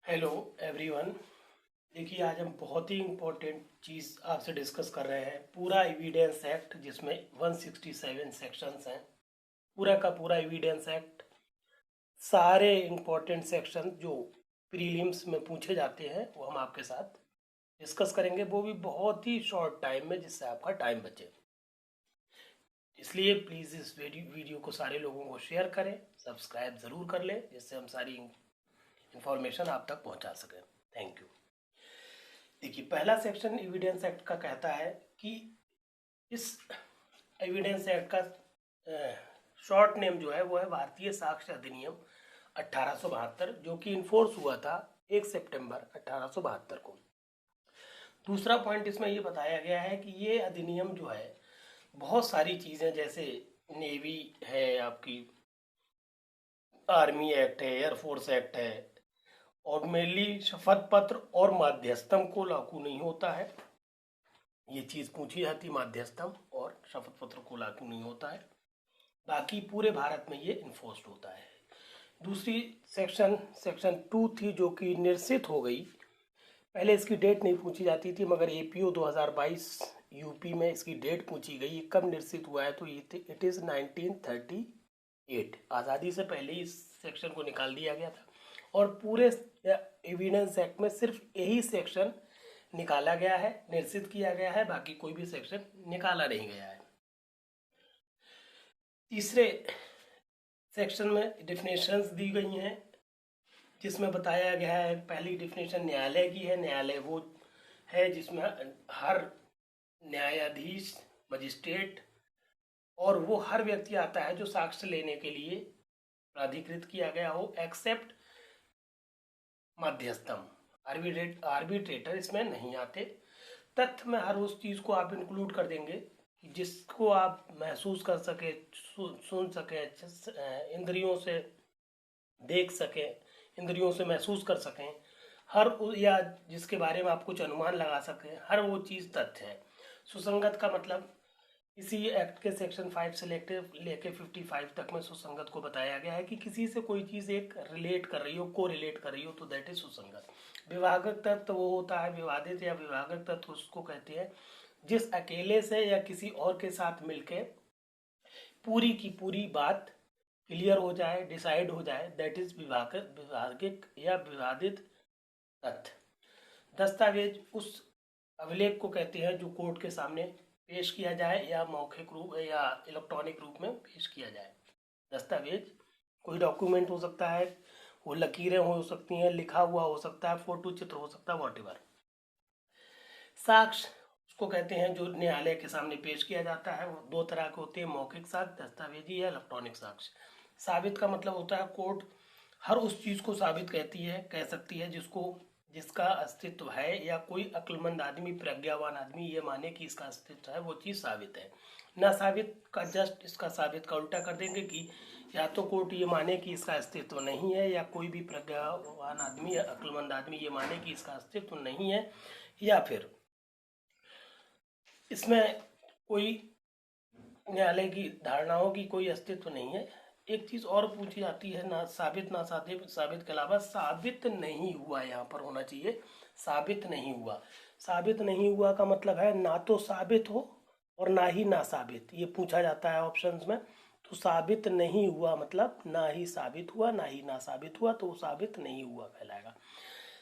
Hello everyone. देखिए, आज हम बहुत ही इम्पोर्टेंट चीज़ आपसे डिस्कस कर रहे हैं। पूरा एविडेंस एक्ट जिसमें 167 सेक्शंस हैं, पूरा का पूरा एविडेंस एक्ट, सारे इम्पोर्टेंट सेक्शन जो प्रीलिम्स में पूछे जाते हैं वो हम आपके साथ डिस्कस करेंगे, वो भी बहुत ही शॉर्ट टाइम में, जिससे आपका टाइम बचे। इसलिए प्लीज़ इस वीडियो को सारे लोगों को शेयर करें, सब्सक्राइब ज़रूर कर लें, जिससे हम सारी इंफॉर्मेशन आप तक पहुंचा सकें। Thank you. देखिए, पहला सेक्शन एविडेंस एक्ट का कहता है कि इस एविडेंस एक्ट का शॉर्ट नेम जो है वो है भारतीय साक्ष्य अधिनियम 1872, जो कि इन्फोर्स हुआ था 1 सितंबर 1872 को। दूसरा पॉइंट इसमें ये बताया गया है कि ये अधिनियम जो है बहुत सारी चीज़ें, जैसे नेवी है, आपकी आर्मी एक्ट है, एयरफोर्स एक्ट है, और मेनली शपथ पत्र और माध्यस्थम को लागू नहीं होता है। ये चीज़ पूछी जाती, माध्यस्थम और शपथ पत्र को लागू नहीं होता है, बाकी पूरे भारत में ये इन्फोर्स्ड होता है। दूसरी सेक्शन 2 थी, जो कि निरसित हो गई। पहले इसकी डेट नहीं पूछी जाती थी, मगर एपीओ 2022 यूपी में इसकी डेट पूछी गई। ये कब निरसित हुआ है, तो इट इज़ 1938। आज़ादी से पहले ही इस सेक्शन को निकाल दिया गया था, और पूरे एविडेंस एक्ट में सिर्फ यही सेक्शन निकाला गया है, निरसित किया गया है, बाकी कोई भी सेक्शन निकाला नहीं गया है। तीसरे सेक्शन में डिफिनेशंस दी गई हैं, जिसमें बताया गया है, पहली डिफिनेशन न्यायालय की है। न्यायालय वो है जिसमें हर न्यायाधीश, मजिस्ट्रेट और वो हर व्यक्ति आता है जो साक्ष्य लेने के लिए प्राधिकृत किया गया हो, एक्सेप्ट मध्यस्थम। आर्बिट्रेटर इसमें नहीं आते। तथ्य में हर उस चीज़ को आप इंक्लूड कर देंगे कि जिसको आप महसूस कर सके, सुन सके, इंद्रियों से देख सकें, इंद्रियों से महसूस कर सकें, या जिसके बारे में आप कुछ अनुमान लगा सकें, हर वो चीज़ तथ्य है। सुसंगत का मतलब इसी एक्ट के सेक्शन 5 से लेके 55 तक में सुसंगत को बताया गया है कि किसी से कोई चीज़ एक रिलेट कर रही हो, को रिलेट कर रही हो, तो दैट इज सुसंगत। विभागक तत्व वो होता है, विवादित या विभागक तत्व उसको कहते हैं जिस अकेले से या किसी और के साथ मिलके पूरी की पूरी बात क्लियर हो जाए, डिसाइड हो जाए, दैट इज विभागिक या विवादित तथ्य। दस्तावेज उस अभिलेख को कहते हैं जो कोर्ट के सामने पेश किया जाए, या मौखिक रूप या इलेक्ट्रॉनिक रूप में पेश किया जाए। दस्तावेज कोई डॉक्यूमेंट हो सकता है, वो लकीरें हो सकती हैं, लिखा हुआ हो सकता है, फोटो चित्र हो सकता है, वॉटेवर। साक्ष्य उसको कहते हैं जो न्यायालय के सामने पेश किया जाता है। वो दो तरह के होते हैं, मौखिक साक्ष्य, दस्तावेजी या इलेक्ट्रॉनिक साक्ष्य। साबित का मतलब होता है कोर्ट हर उस चीज़ को साबित कह सकती है जिसका अस्तित्व है, या कोई अक्लमंद आदमी, प्रज्ञावान आदमी ये माने कि इसका अस्तित्व है, वो चीज़ साबित है। ना साबित का जस्ट इसका साबित का उल्टा कर देंगे कि या तो कोर्ट ये माने कि इसका अस्तित्व नहीं है, या कोई भी प्रज्ञावान आदमी या अक्लमंद आदमी ये माने कि इसका अस्तित्व नहीं है, या फिर इसमें कोई न्यायालय की धारणाओं की कोई अस्तित्व नहीं है। एक चीज और पूछी जाती है, ना साबित ना साबित, साबित के अलावा साबित नहीं हुआ यहाँ पर होना चाहिए। साबित नहीं हुआ, साबित नहीं हुआ का मतलब है ना तो साबित हो और ना ही ना साबित, ये पूछा जाता है ऑप्शंस में। तो साबित नहीं हुआ मतलब ना ही साबित हुआ ना ही ना साबित हुआ, तो साबित नहीं हुआ कहलाएगा।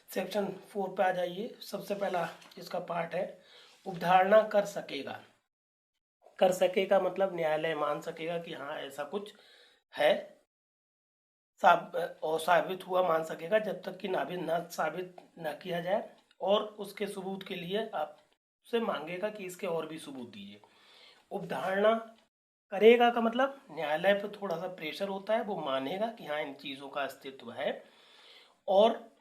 सेक्शन 4 पे आ जाइए। सबसे पहला इसका पार्ट है उपधारणा कर सकेगा। कर सकेगा मतलब न्यायालय मान सकेगा कि हाँ ऐसा कुछ है, और साबित हुआ मान सकेगा जब तक कि ना साबित ना किया जाए, और उसके सबूत के लिए आपसे मांगेगा कि इसके और भी सबूत दीजिए। उपधारणा करेगा का मतलब न्यायालय पर थोड़ा सा प्रेशर होता है, वो मानेगा कि हाँ इन चीज़ों का अस्तित्व है, और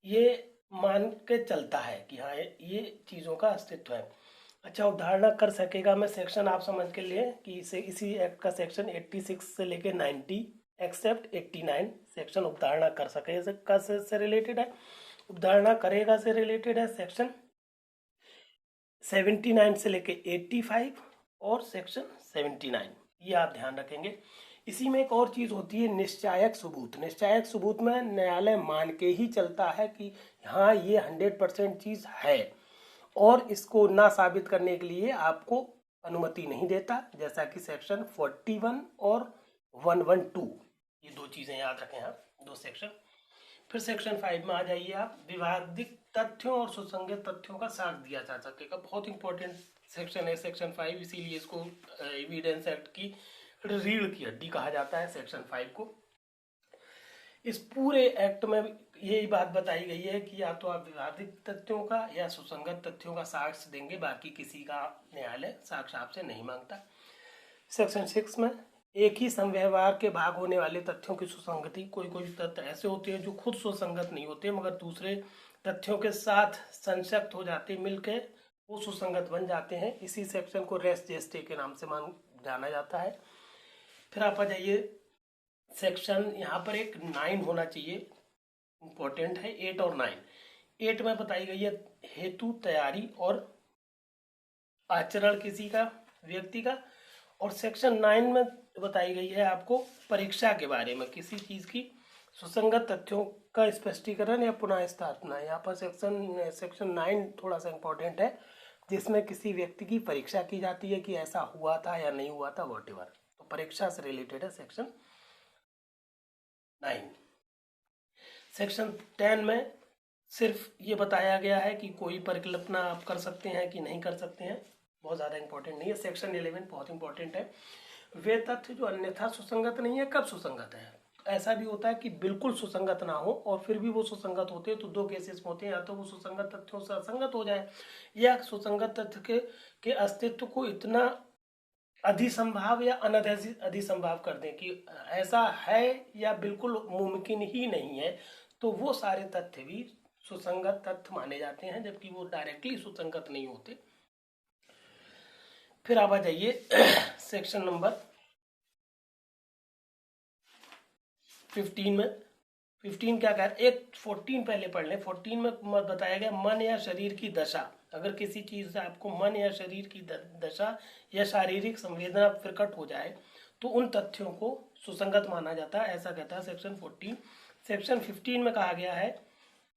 ये मान के चलता है कि हाँ ये चीज़ों का अस्तित्व है। अच्छा, अवधारणा कर सकेगा में सेक्शन आप समझ के लिए कि इसी एक्ट का सेक्शन 86 से लेके 90 एक्सेप्ट 89 सेक्शन उपधारणा कर सकेगा से रिलेटेड है। उपधारणा करेगा से रिलेटेड है सेक्शन 79 से लेके 85 और सेक्शन 79, ये आप ध्यान रखेंगे। इसी में एक और चीज होती है निश्चायक सबूत। निश्चायक सबूत में न्यायालय मान के ही चलता है कि हाँ ये 100% चीज है, और इसको ना साबित करने के लिए आपको अनुमति नहीं देता, जैसा कि सेक्शन 41 और 112, ये दो चीजें याद रखें आप, दो सेक्शन। फिर सेक्शन 5 में आ जाइए आप, विवादित तथ्यों और सुसंगत तथ्यों का साक्ष्य दिया जा सकेगा। बहुत इंपॉर्टेंट सेक्शन है सेक्शन 5, इसीलिए इसको एविडेंस एक्ट की रीढ़ की हड्डी कहा जाता है सेक्शन 5 को। इस पूरे एक्ट में यही बात बताई गई है कि या तो आप विवादित तथ्यों का या सुसंगत तथ्यों का साक्ष्य देंगे, बाकी किसी का न्यायालय साक्ष्य आपसे नहीं मांगता। सेक्शन 6 में एक ही समव्यवहार के भाग होने वाले तथ्यों की सुसंगति, कोई कोई तथ्य ऐसे होते हैं जो खुद सुसंगत नहीं होते मगर दूसरे तथ्यों के साथ संशक्त हो जाते, मिलकर वो सुसंगत बन जाते हैं, इसी सेक्शन को रेस जेस्टे के नाम से जाना जाता है। फिर आप आ जाइए सेक्शन, यहाँ पर एक 9 होना चाहिए, इंपॉर्टेंट है 8 और 9। 8 में बताई गई है हेतु, तैयारी और आचरण किसी का, व्यक्ति का, और सेक्शन 9 में बताई गई है आपको परीक्षा के बारे में, किसी चीज की सुसंगत तथ्यों का स्पष्टीकरण या पुनः स्थापना। यहाँ पर सेक्शन 9 थोड़ा सा इंपॉर्टेंट है, जिसमें किसी व्यक्ति की परीक्षा की जाती है कि ऐसा हुआ था या नहीं हुआ था, वॉटेवर, तो परीक्षा से रिलेटेड है सेक्शन 9। सेक्शन 10 में सिर्फ ये बताया गया है कि कोई परिकल्पना आप कर सकते हैं कि नहीं कर सकते हैं, बहुत ज़्यादा इंपॉर्टेंट नहीं है। सेक्शन 11 बहुत इंपॉर्टेंट है, वे तथ्य जो अन्यथा सुसंगत नहीं है कब सुसंगत है। ऐसा भी होता है कि बिल्कुल सुसंगत ना हो और फिर भी वो सुसंगत होते हैं, तो दो केसेस होते हैं, या तो वो सुसंगत तथ्यों से असंगत हो जाए, या सुसंगत तथ्य के अस्तित्व को इतना अधिसंभाव या अधिसंभाव कर दें कि ऐसा है या बिल्कुल मुमकिन ही नहीं है, तो वो सारे तथ्य भी सुसंगत तथ्य माने जाते हैं, जबकि वो डायरेक्टली सुसंगत नहीं होते। फिर आप आ जाइए सेक्शन नंबर 15 में। 15 क्या कह रहे, एक 14 पहले पढ़ लें। 14 में बताया गया मन या शरीर की दशा, अगर किसी चीज से आपको मन या शरीर की दशा या शारीरिक संवेदना प्रकट हो जाए तो उन तथ्यों को सुसंगत माना जाता है, ऐसा कहता है सेक्शन 14। सेक्शन 15 में कहा गया है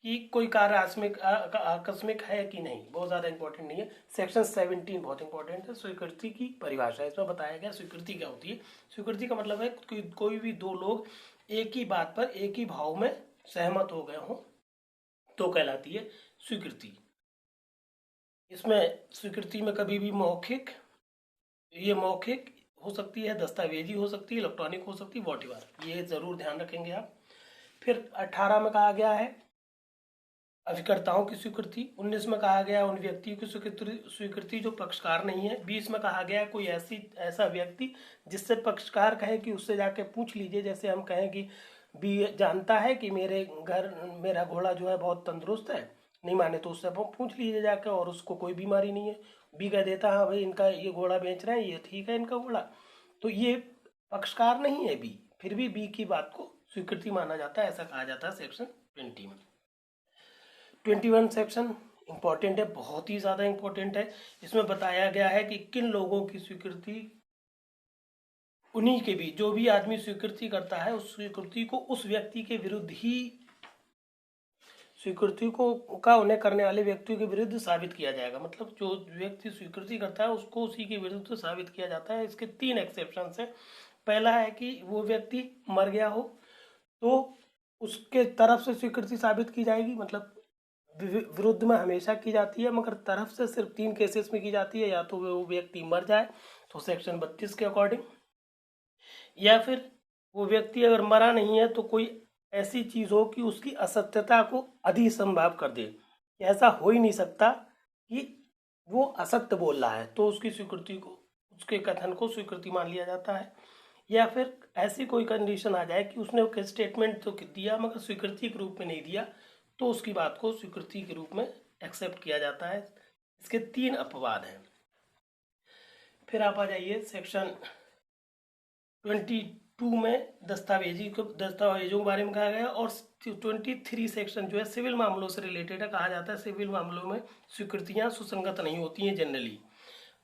कि कोई कार्य आकस्मिक है कि नहीं, बहुत ज़्यादा इंपॉर्टेंट नहीं है। सेक्शन 17 बहुत इंपॉर्टेंट है, स्वीकृति की परिभाषा। इसमें बताया गया स्वीकृति क्या होती है। स्वीकृति का मतलब है कि कोई भी दो लोग एक ही बात पर एक ही भाव में सहमत हो गए हों तो कहलाती है स्वीकृति। इसमें स्वीकृति में कभी भी मौखिक हो सकती है, दस्तावेजी हो सकती है, इलेक्ट्रॉनिक हो सकती है, वॉटेवर, ये जरूर ध्यान रखेंगे आप। फिर 18 में कहा गया है अभिकर्ताओं की स्वीकृति। 19 में कहा गया उन व्यक्तियों की स्वीकृति जो पक्षकार नहीं है। 20 में कहा गया कोई ऐसा व्यक्ति जिससे पक्षकार कहे कि उससे जाके पूछ लीजिए, जैसे हम कहें कि बी जानता है कि मेरा घोड़ा जो है बहुत तंदुरुस्त है, नहीं माने तो उससे पूछ लीजिए जाके, और उसको कोई बीमारी नहीं है, बी कह देता हाँ भाई इनका ये घोड़ा बेच रहे हैं, ये ठीक है इनका घोड़ा, तो ये पक्षकार नहीं है बी, फिर भी बी की बात को स्वीकृति माना जाता है, ऐसा कहा जाता है सेक्शन 20 में। 21 सेक्शन इंपॉर्टेंट है, बहुत ही ज़्यादा इंपॉर्टेंट है। इसमें बताया गया है कि किन लोगों की स्वीकृति, उन्हीं के भी, जो भी आदमी स्वीकृति करता है उस स्वीकृति को उस व्यक्ति के विरुद्ध ही, स्वीकृति को का उन्हें करने वाले व्यक्तियों के विरुद्ध साबित किया जाएगा। मतलब जो व्यक्ति स्वीकृति करता है उसको उसी के विरुद्ध साबित किया जाता है। इसके 3 एक्सेप्शन है। पहला है कि वो व्यक्ति मर गया हो तो उसके तरफ से स्वीकृति साबित की जाएगी, मतलब विरुद्ध में हमेशा की जाती है, मगर तरफ से सिर्फ 3 केसेस में की जाती है, या तो वो व्यक्ति मर जाए तो सेक्शन 32 के अकॉर्डिंग, या फिर वो व्यक्ति अगर मरा नहीं है तो कोई ऐसी चीज हो कि उसकी असत्यता को अधिसंभाव कर दे, ऐसा हो ही नहीं सकता कि वो असत्य बोल रहा है, तो उसकी स्वीकृति को, उसके कथन को स्वीकृति मान लिया जाता है। या फिर ऐसी कोई कंडीशन आ जाए कि उसने स्टेटमेंट तो दिया मगर स्वीकृति के रूप में नहीं दिया, तो उसकी बात को स्वीकृति के रूप में एक्सेप्ट किया जाता है। इसके 3 अपवाद हैं। फिर आप आ जाइए सेक्शन 22 में दस्तावेजों के बारे में कहा गया, और 23 सेक्शन जो है सिविल मामलों से रिलेटेड है। कहा जाता है सिविल मामलों में स्वीकृतियां सुसंगत नहीं होती हैं जनरली,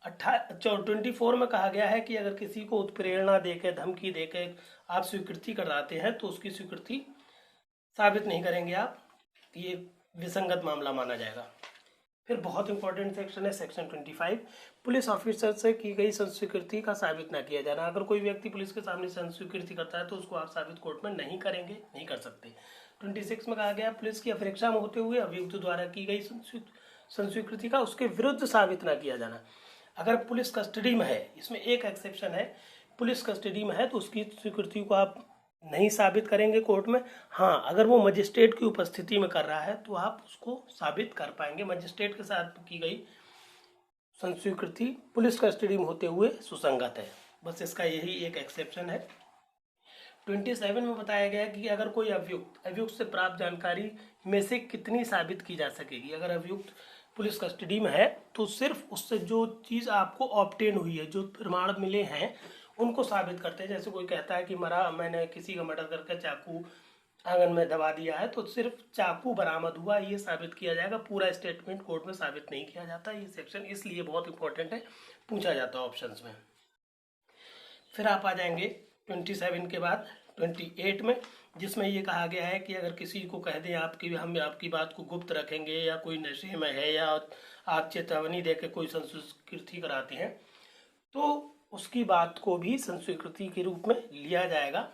24 में कहा गया है कि अगर किसी को उत्प्रेरणा देकर, धमकी देकर आप स्वीकृति कराते हैं तो उसकी स्वीकृति साबित नहीं करेंगे आप, ये विसंगत मामला माना जाएगा। फिर बहुत इंपॉर्टेंट सेक्शन है सेक्शन 25, पुलिस ऑफिसर से की गई संस्वीकृति का साबित न किया जाना। अगर कोई व्यक्ति पुलिस के सामने संस्वीकृति करता है तो उसको आप साबित कोर्ट में नहीं करेंगे, नहीं कर सकते। 26 में कहा गया पुलिस की अपेक्षा में होते हुए अभियुक्त द्वारा की गई संस्वीकृति का उसके विरुद्ध साबित न किया जाना। अगर पुलिस कस्टडी में है, इसमें एक एक्सेप्शन है, पुलिस कस्टडी में है तो उसकी स्वीकृति को आप नहीं साबित करेंगे कोर्ट में। हाँ, अगर वो मजिस्ट्रेट की उपस्थिति में कर रहा है तो आप उसको साबित कर पाएंगे। मजिस्ट्रेट के साथ की गई संस्वीकृति पुलिस कस्टडी में होते हुए सुसंगत है, बस इसका यही एक एक्सेप्शन है। 27 में बताया गया कि अगर कोई अभियुक्त से प्राप्त जानकारी में से कितनी साबित की जा सकेगी। अगर अभियुक्त पुलिस कस्टडी में है तो सिर्फ उससे जो चीज़ आपको ऑब्टेन हुई है, जो प्रमाण मिले हैं, उनको साबित करते हैं। जैसे कोई कहता है कि मैंने किसी का मर्डर करके चाकू आंगन में दबा दिया है, तो सिर्फ चाकू बरामद हुआ ये साबित किया जाएगा, पूरा स्टेटमेंट कोर्ट में साबित नहीं किया जाता। ये सेक्शन इसलिए बहुत इंपॉर्टेंट है, पूछा जाता है ऑप्शंस में। फिर आप आ जाएंगे 27 के बाद 28 में, जिसमें ये कहा गया है कि अगर किसी को कह दें हम आपकी बात को गुप्त रखेंगे, या कोई नशे में है, या आप चेतावनी देकर कोई संस्वीकृति कराते हैं, तो उसकी बात को भी संस्वीकृति के रूप में लिया जाएगा।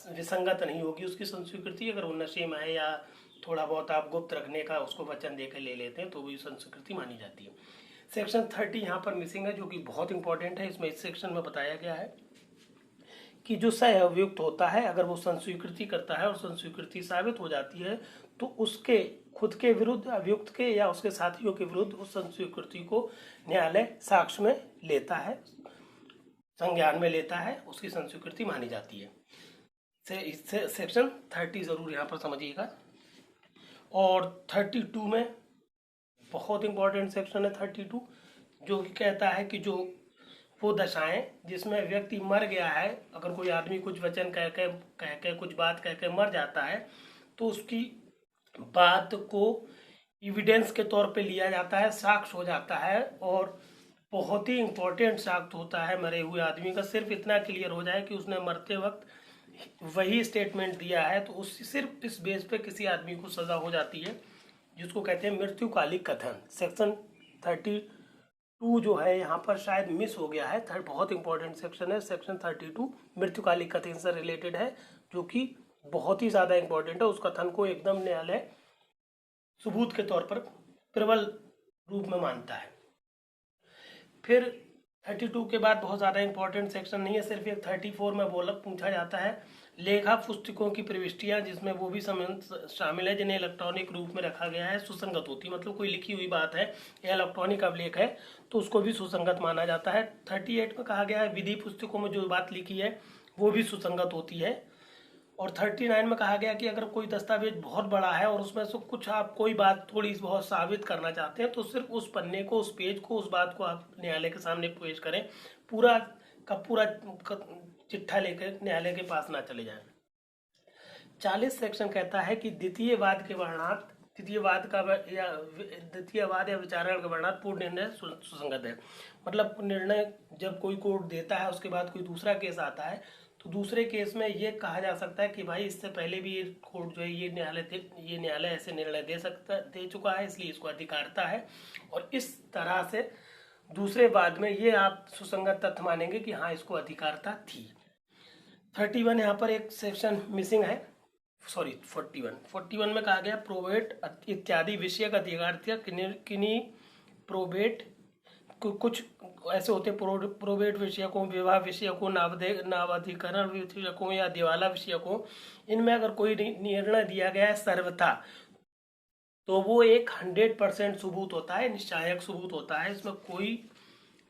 विसंगत नहीं होगी उसकी संस्वीकृति। अगर वो नशे में है या थोड़ा बहुत आप गुप्त रखने का उसको वचन देकर ले लेते हैं तो भी संस्वीकृति मानी जाती है। सेक्शन 30 यहाँ पर मिसिंग है, जो कि बहुत इंपॉर्टेंट है। इसमें इस सेक्शन में बताया गया है कि जो सह अभियुक्त होता है, अगर वो संस्वीकृति करता है और संस्वीकृति साबित हो जाती है तो उसके खुद के विरुद्ध, अभियुक्त के या उसके साथियों के विरुद्ध उस संस्वीकृति को न्यायालय साक्ष्य में लेता है, संज्ञान में लेता है, उसकी संस्वीकृति मानी जाती है। सेक्शन 30 जरूर यहाँ पर समझिएगा। और 32 में बहुत इंपॉर्टेंट सेक्शन है 32, जो कि कहता है कि जो वो दशाएं जिसमें व्यक्ति मर गया है, अगर कोई आदमी कुछ वचन कह के कुछ बात कह के मर जाता है तो उसकी बात को एविडेंस के तौर पे लिया जाता है, साक्ष्य हो जाता है, और बहुत ही इंपॉर्टेंट साक्ष्य होता है मरे हुए आदमी का। सिर्फ इतना क्लियर हो जाए कि उसने मरते वक्त वही स्टेटमेंट दिया है तो सिर्फ इस बेस पे किसी आदमी को सजा हो जाती है, जिसको कहते हैं मृत्युकालिक कथन। सेक्शन 32 जो है यहाँ पर शायद मिस हो गया है, बहुत इंपॉर्टेंट सेक्शन है सेक्शन 32, मृत्युकालिक कथन से रिलेटेड है, जो कि बहुत ही ज़्यादा इंपॉर्टेंट है। उस कथन को एकदम न्यायालय सबूत के तौर पर प्रबल रूप में मानता है। फिर 32 के बाद बहुत ज़्यादा इंपॉर्टेंट सेक्शन नहीं है, सिर्फ एक 34 में पूछा जाता है लेखा पुस्तकों की प्रविष्टियां, जिसमें वो भी शामिल है जिन्हें इलेक्ट्रॉनिक रूप में रखा गया है, सुसंगत होती, मतलब कोई लिखी हुई बात है या इलेक्ट्रॉनिक अभिलेख है तो उसको भी सुसंगत माना जाता है। 38 में कहा गया है विधि पुस्तकों में जो बात लिखी है वो भी सुसंगत होती है। और 39 में कहा गया कि अगर कोई दस्तावेज बहुत बड़ा है और उसमें से कुछ आप कोई बात थोड़ी बहुत साबित करना चाहते हैं तो सिर्फ उस पन्ने को, उस पेज को, उस बात को आप न्यायालय के सामने पेश करें, पूरा का पूरा चिट्ठा लेकर न्यायालय के पास ना चले जाएं। 40 सेक्शन कहता है कि द्वितीयवाद के वर्णात, द्वितीयवाद या विचारण के वर्णात पूर्ण निर्णय सुसंगत है। मतलब निर्णय जब कोई कोर्ट देता है उसके बाद कोई दूसरा केस आता है तो दूसरे केस में ये कहा जा सकता है कि भाई इससे पहले भी ये कोर्ट जो है ये न्यायालय ऐसे निर्णय दे चुका है, इसलिए इसको अधिकारता है, और इस तरह से दूसरे वाद में ये आप सुसंगत तथ्य मानेंगे कि हाँ इसको अधिकारता थी। 31 यहाँ पर एक सेक्शन मिसिंग है, 41 में कहा गया प्रोबेट इत्यादि विषय का अधिकार किन्हीं प्रोबेट कुछ ऐसे होते प्रोबेट विषयकों, विवाह विषयकों, नाबाधिकरण विषयकों या दिवाला विषयकों, इनमें अगर कोई निर्णय दिया गया है सर्वथा तो वो एक 100% सबूत होता है, निश्चायक सबूत होता है, इसमें कोई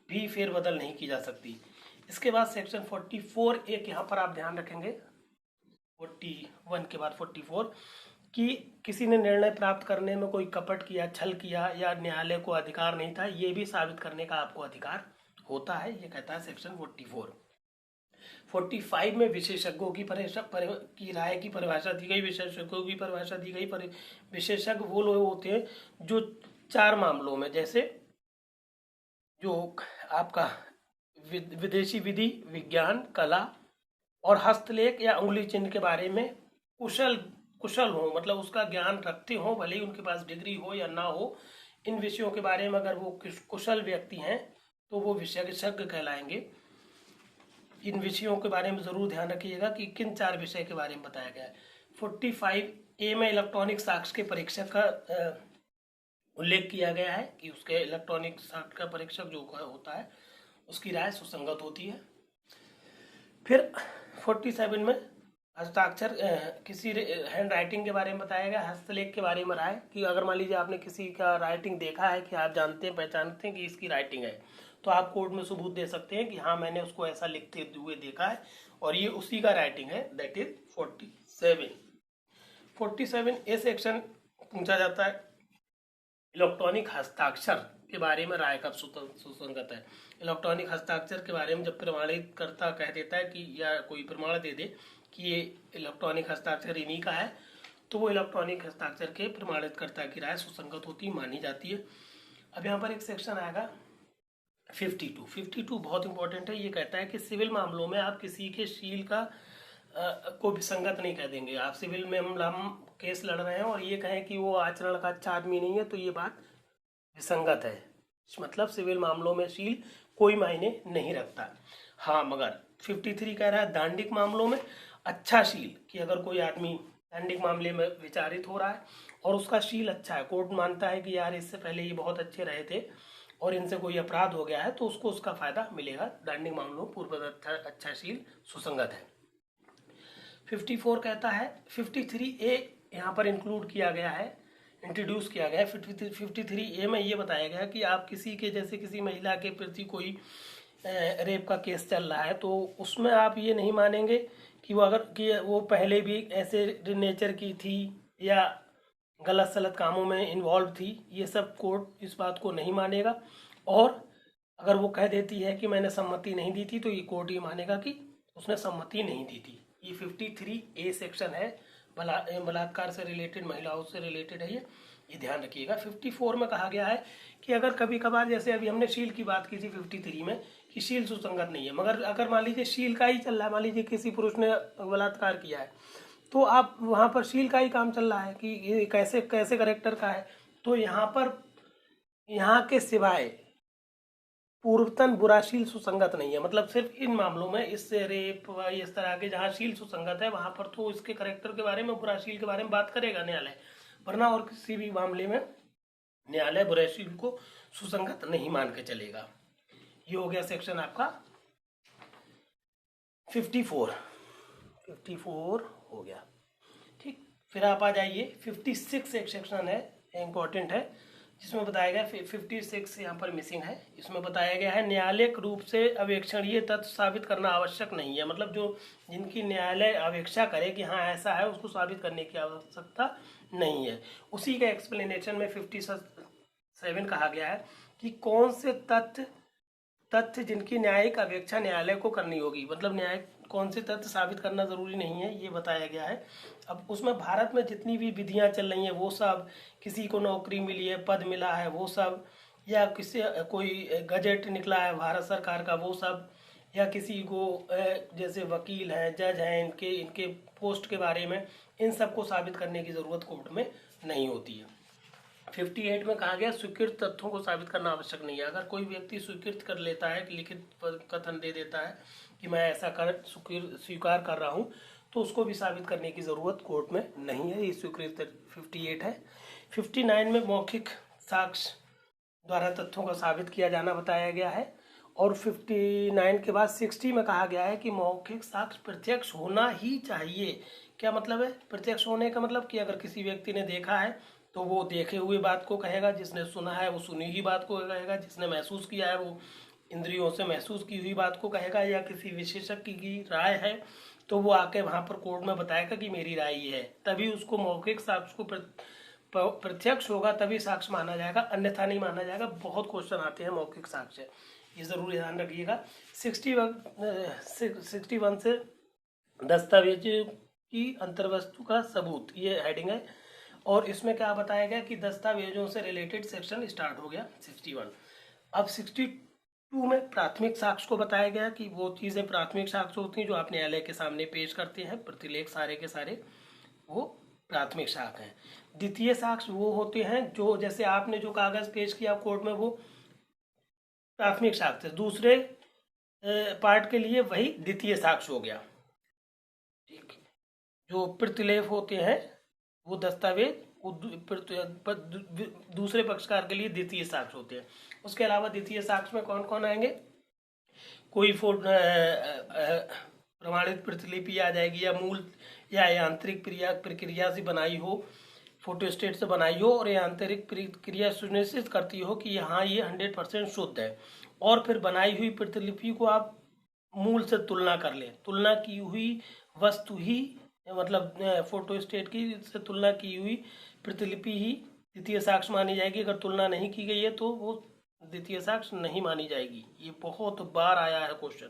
भी फेरबदल नहीं की जा सकती। इसके बाद सेक्शन 44 एक यहाँ पर आप ध्यान रखेंगे, 41 के बाद 44 कि किसी ने निर्णय प्राप्त करने में कोई कपट किया, छल किया या न्यायालय को अधिकार नहीं था, ये भी साबित करने का आपको अधिकार होता है, ये कहता है सेक्शन 44। 45 में विशेषज्ञों की राय की परिभाषा दी गई, विशेषज्ञों की परिभाषा दी गई। विशेषज्ञ वो लोग होते हैं जो 4 मामलों में, जैसे जो आपका विदेशी विधि, विज्ञान, कला और हस्तलेख या उंगली चिन्ह के बारे में कुशल हो, मतलब उसका ज्ञान रखते हो, भले ही उनके पास डिग्री हो या ना हो, इन विषयों के बारे में अगर वो कुशल व्यक्ति हैं तो वो विशेषज्ञ कहलाएंगे। इन विषयों के बारे में ज़रूर ध्यान रखिएगा कि किन 4 विषय के बारे में बताया गया है। 45A में इलेक्ट्रॉनिक साक्ष्य के परीक्षक का उल्लेख किया गया है कि उसके इलेक्ट्रॉनिक साक्ष्य का परीक्षक जो होता है उसकी राय सुसंगत होती है। फिर 47 में हस्ताक्षर किसी हैंड राइटिंग के बारे में बताया गया, हस्तलेख के बारे में राय कि अगर मान लीजिए आपने किसी का राइटिंग देखा है कि आप जानते हैं, पहचानते हैं कि इसकी राइटिंग है, तो आप कोर्ट में सबूत दे सकते हैं कि हाँ मैंने उसको ऐसा लिखते हुए देखा है और ये उसी का राइटिंग है, दैट इज 47। 47A सेक्शन पूछा जाता है इलेक्ट्रॉनिक हस्ताक्षर के बारे में राय कब सुसंगत है। इलेक्ट्रॉनिक हस्ताक्षर के बारे में जब प्रमाणित करता कह देता है कि या कोई प्रमाण दे दे कि ये इलेक्ट्रॉनिक हस्ताक्षर इन्हीं का है, तो वो इलेक्ट्रॉनिक हस्ताक्षर के प्रमाणित करता की राय सुसंगत होती मानी जाती है। अब यहाँ पर एक सेक्शन आएगा 52 बहुत इंपॉर्टेंट है। ये कहता है कि सिविल मामलों में आप किसी के शील का को विसंगत नहीं कह देंगे। आप सिविल में हम केस लड़ रहे हैं और ये कहें कि वो आचरण का अच्छा आदमी नहीं है तो ये बात विसंगत है, मतलब सिविल मामलों में शील कोई मायने नहीं रखता। हाँ, मगर 53 कह रहा है दांडिक मामलों में अच्छा शील, कि अगर कोई आदमी दांडिक मामले में विचारित हो रहा है और उसका शील अच्छा है, कोर्ट मानता है कि यार इससे पहले ये बहुत अच्छे रहे थे और इनसे कोई अपराध हो गया है, तो उसको उसका फायदा मिलेगा। दांडिक मामलों में पूर्वदत्त अच्छा शील सुसंगत है। 54 कहता है 53A यहाँ पर इंक्लूड किया गया है, इंट्रोड्यूस किया गया है। 53A में ये बताया गया कि आप किसी के जैसे किसी महिला के प्रति कोई रेप का केस चल रहा है तो उसमें आप ये नहीं मानेंगे कि वो अगर कि वो पहले भी ऐसे नेचर की थी या गलत सलत कामों में इन्वॉल्व थी, ये सब कोर्ट इस बात को नहीं मानेगा। और अगर वो कह देती है कि मैंने सम्मति नहीं दी थी तो ये कोर्ट ये मानेगा कि उसने सम्मति नहीं दी थी। ये 53A सेक्शन है, बलात्कार से रिलेटेड, महिलाओं से रिलेटेड है ये ध्यान रखिएगा। 54 में कहा गया है कि अगर कभी कभार, जैसे अभी हमने शील की बात की थी 53 में कि शील सुसंगत नहीं है, मगर अगर मान लीजिए शील का ही चल रहा है, मान लीजिए किसी पुरुष ने बलात्कार किया है तो आप वहाँ पर शील का ही काम चल रहा है कि ये कैसे कैसे करेक्टर का है, तो यहाँ पर यहाँ के सिवाय पूर्वतन बुरा शील सुसंगत नहीं है। मतलब सिर्फ इन मामलों में, इससे रेप इस तरह के जहाँ शील सुसंगत है वहाँ पर तो इसके करेक्टर के बारे में, बुरा शील के बारे में बात करेगा न्यायालय, वरना और किसी भी मामले में न्यायालय बुरे शील को सुसंगत नहीं मान के चलेगा। ये हो गया सेक्शन आपका 54 हो गया, ठीक। फिर आप आ जाइए 56 एक सेक्शन है, इंपॉर्टेंट है, जिसमें बताया गया 56 यहाँ पर मिसिंग है। इसमें बताया गया है न्यायालयिक रूप से अवेक्षणीय तथ्य साबित करना आवश्यक नहीं है। मतलब जो जिनकी न्यायालय अवेक्षा करे कि हाँ ऐसा है, उसको साबित करने की आवश्यकता नहीं है। उसी के एक्सप्लेनेशन में 57 कहा गया है कि कौन से तथ्य जिनकी न्यायिक अपेक्षा न्यायालय को करनी होगी। मतलब न्याय कौन से तथ्य साबित करना जरूरी नहीं है, ये बताया गया है। अब उसमें भारत में जितनी भी विधियां चल रही हैं वो सब, किसी को नौकरी मिली है, पद मिला है वो सब, या किसी कोई गजट निकला है भारत सरकार का वो सब, या किसी को जैसे वकील हैं, जज हैं, इनके पोस्ट के बारे में, इन सब को साबित करने की ज़रूरत कोर्ट में नहीं होती है। 58 में कहा गया स्वीकृत तथ्यों को साबित करना आवश्यक नहीं है। अगर कोई व्यक्ति स्वीकृत कर लेता है, लिखित कथन दे देता है कि मैं ऐसा स्वीकार कर रहा हूँ, तो उसको भी साबित करने की ज़रूरत कोर्ट में नहीं है। ये स्वीकृत 58 है। 59 में मौखिक साक्ष्य द्वारा तथ्यों का साबित किया जाना बताया गया है। और 59 के बाद 60 में कहा गया है कि मौखिक साक्ष्य प्रत्यक्ष होना ही चाहिए। क्या मतलब है प्रत्यक्ष होने का? मतलब कि अगर किसी व्यक्ति ने देखा है तो वो देखे हुए बात को कहेगा, जिसने सुना है वो सुनी हुई बात को कहेगा, जिसने महसूस किया है वो इंद्रियों से महसूस की हुई बात को कहेगा, या किसी विशेषज्ञ की राय है तो वो आके वहाँ पर कोर्ट में बताएगा कि मेरी राय ये है, तभी उसको मौखिक साक्ष्य को प्रत्यक्ष होगा तभी साक्ष्य माना जाएगा, अन्यथा नहीं माना जाएगा। बहुत क्वेश्चन आते हैं मौखिक साक्ष्य, ये ज़रूर ध्यान रखिएगा। 61 से दस्तावेज की अंतर्वस्तु का सबूत, ये हेडिंग है। और इसमें क्या बताया गया कि दस्तावेजों से रिलेटेड सेक्शन स्टार्ट हो गया 61। अब 2 में प्राथमिक साक्ष्य को बताया गया कि वो चीज़ें प्राथमिक साक्ष्य होती हैं जो आप न्यायालय के सामने पेश करते हैं, प्रतिलेख सारे के सारे वो प्राथमिक साक्ष्य हैं। द्वितीय साक्ष्य वो होते हैं जो जैसे आपने जो कागज पेश किया कोर्ट में वो प्राथमिक साक्ष्य, दूसरे पार्ट के लिए वही द्वितीय साक्ष्य हो गया। ठीक, जो प्रतिलेख होते हैं वो दस्तावेज वो दूसरे पक्षकार के लिए द्वितीय साक्ष्य होते हैं। उसके अलावा द्वितीय साक्ष्य में कौन कौन आएंगे, कोई प्रमाणित प्रतिलिपि आ जाएगी या मूल या यांत्रिक प्रक्रिया से बनाई हो, फोटोस्टेट से बनाई हो और यांत्रिक प्रक्रिया सुनिश्चित करती हो कि यहाँ ये 100% शुद्ध है, और फिर बनाई हुई प्रतिलिपि को आप मूल से तुलना कर लें। तुलना की हुई वस्तु ही मतलब फोटोस्टेट की से तुलना की हुई प्रतिलिपि ही द्वितीय साक्ष्य मानी जाएगी। अगर तुलना नहीं की गई है तो वो द्वितीय साक्ष्य नहीं मानी जाएगी। ये बहुत बार आया है क्वेश्चन।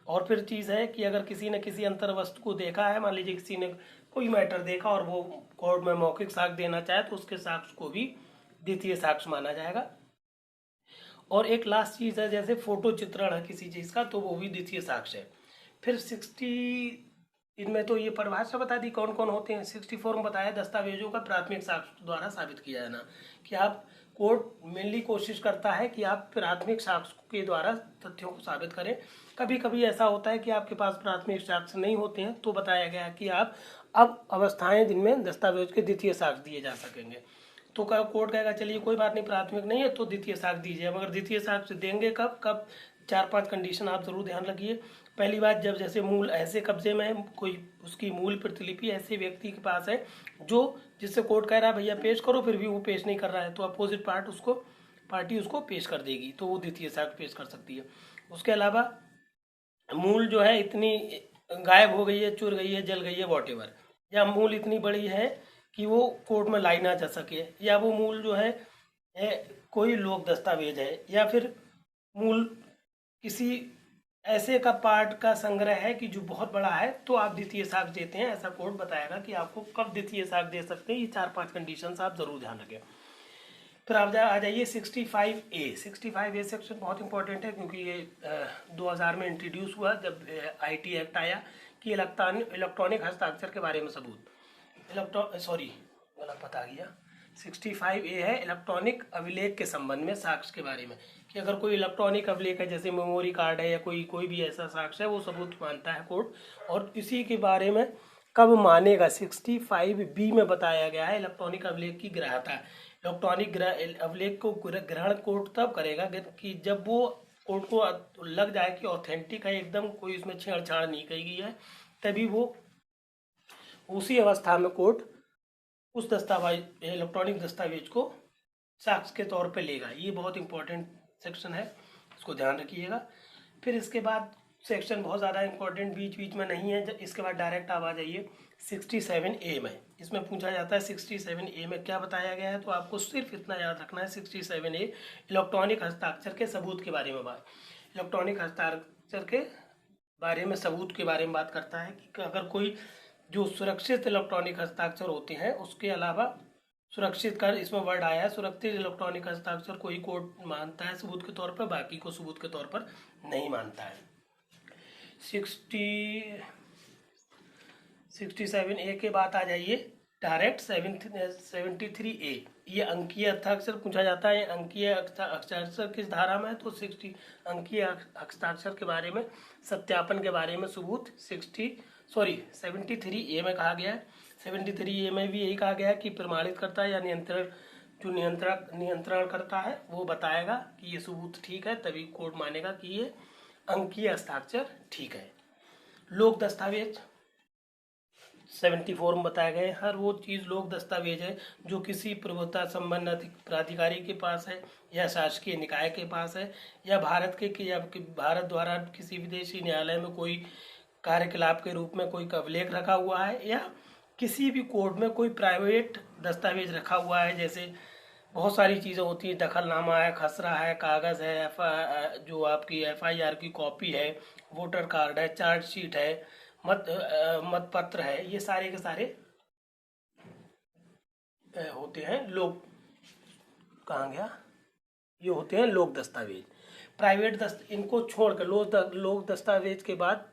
और फिर चीज़ है कि अगर किसी ने किसी अंतर वस्तु को देखा है, मान लीजिए किसी ने कोई मैटर देखा और वो कोर्ट में मौखिक साक्ष्य देना चाहे तो उसके साक्ष्य को भी द्वितीय साक्ष्य माना जाएगा। और एक लास्ट चीज़ है, जैसे फोटो चित्रण है किसी चीज़ का तो वो भी द्वितीय साक्ष्य है। फिर 60 इनमें तो ये परिभाषा बता दी कौन कौन होते हैं। 64 में बताया दस्तावेजों का प्राथमिक साक्ष्य द्वारा साबित किया जाना, कि आप कोर्ट मेनली कोशिश करता है कि आप प्राथमिक साक्ष्य के द्वारा तथ्यों को साबित करें। कभी कभी ऐसा होता है कि आपके पास प्राथमिक साक्ष्य नहीं होते हैं तो बताया गया कि आप अब अवस्थाएं जिनमें दस्तावेज के द्वितीय साक्ष्य दिए जा सकेंगे। तो कोर्ट कहेगा चलिए कोई बात नहीं, प्राथमिक नहीं है तो द्वितीय साक्ष्य दीजिए। मगर द्वितीय साक्ष्य देंगे कब कब, 4-5 कंडीशन आप जरूर ध्यान रखिए। पहली बात, जब जैसे मूल ऐसे कब्जे में है, कोई उसकी मूल प्रतिलिपि ऐसे व्यक्ति के पास है जो जिससे कोर्ट कह रहा है भैया पेश करो, फिर भी वो पेश नहीं कर रहा है तो अपोजिट पार्टी उसको पेश कर देगी, तो वो द्वितीय साक्ष्य पेश कर सकती है। उसके अलावा मूल जो है इतनी गायब हो गई है, चुर गई है, जल गई है, वॉटेवर, या मूल इतनी बड़ी है कि वो कोर्ट में लाई ना जा सके, या वो मूल जो है कोई लोक दस्तावेज है, या फिर मूल किसी ऐसे का पार्ट का संग्रह है कि जो बहुत बड़ा है, तो आप द्वितीय साक्ष्य देते हैं। ऐसा कोर्ट बताएगा कि आपको कब द्वितीय साक्ष्य दे सकते हैं। ये 4-5 कंडीशन आप जरूर ध्यान रखें। फिर आप आ जाइए 65A। 65A सेक्शन बहुत इंपॉर्टेंट है क्योंकि ये 2000 में इंट्रोड्यूस हुआ जब IT एक्ट आया कि इलेक्ट्रॉनिक हस्ताक्षर के बारे में सबूत, गलत पता गया। 65A है इलेक्ट्रॉनिक अभिलेख के संबंध में साक्ष्य के बारे में, कि अगर कोई इलेक्ट्रॉनिक अभिलेख है जैसे मेमोरी कार्ड है या कोई भी ऐसा साक्ष्य है, वो सबूत मानता है कोर्ट। और इसी के बारे में कब मानेगा, 65B में बताया गया है इलेक्ट्रॉनिक अभिलेख की ग्राह्यता। इलेक्ट्रॉनिक अभिलेख को ग्रहण कोर्ट तब करेगा कि जब वो कोर्ट को लग जाए कि ऑथेंटिक है, एकदम कोई इसमें छेड़छाड़ नहीं की गई है, तभी वो उसी अवस्था में कोर्ट उस दस्तावेज इलेक्ट्रॉनिक दस्तावेज को साक्ष्य के तौर पे लेगा। ये बहुत इंपॉर्टेंट सेक्शन है, इसको ध्यान रखिएगा। फिर इसके बाद सेक्शन बहुत ज़्यादा इंपॉर्टेंट बीच में नहीं है, इसके बाद डायरेक्ट आप आ जाइए 67A में। इसमें पूछा जाता है 67A में क्या बताया गया है, तो आपको सिर्फ इतना याद रखना है 67A इलेक्ट्रॉनिक हस्ताक्षर के सबूत के बारे में इलेक्ट्रॉनिक हस्ताक्षर के बारे में सबूत के बारे में बात करता है कि अगर कोई जो सुरक्षित इलेक्ट्रॉनिक हस्ताक्षर होते हैं उसके अलावा सुरक्षित कर इसमें वर्ड आया है, सुरक्षित इलेक्ट्रॉनिक हस्ताक्षर कोई कोर्ट मानता है सबूत के तौर पर, बाकी को सबूत के तौर पर नहीं मानता है। 67A के बाद आ जाइए डायरेक्ट 73A। ये अंकीय हस्ताक्षर पूछा जाता है। अंकीय हस्ताक्षर किस धारा में है, तो 60 अंकीय हस्ताक्षर के बारे में सत्यापन के बारे में सबूत 73A में कहा गया है। 73A में भी यही कहा गया है कि प्रमाणित करता है या नियंत्रण करता है वो बताएगा कि ये सबूत ठीक है, तभी कोर्ट मानेगा कि ये अंकीय हस्ताक्षर ठीक है। लोक दस्तावेज 74 में बताया गया है, हर वो चीज़ लोक दस्तावेज है जो किसी प्रभुता संपन्न प्राधिकारी के पास है या शासकीय निकाय के पास है, या भारत द्वारा किसी विदेशी न्यायालय में कोई कार्यकलाप के रूप में कोई अभिलेख रखा हुआ है, या किसी भी कोर्ट में कोई प्राइवेट दस्तावेज रखा हुआ है। जैसे बहुत सारी चीज़ें होती हैं, दखलनामा है, खसरा है, कागज़ है, जो आपकी FIR की कॉपी है, वोटर कार्ड है, चार्जशीट है, मत पत्र है, ये सारे के सारे होते हैं ये होते हैं लोक दस्तावेज। इनको छोड़कर लोक दस्तावेज के बाद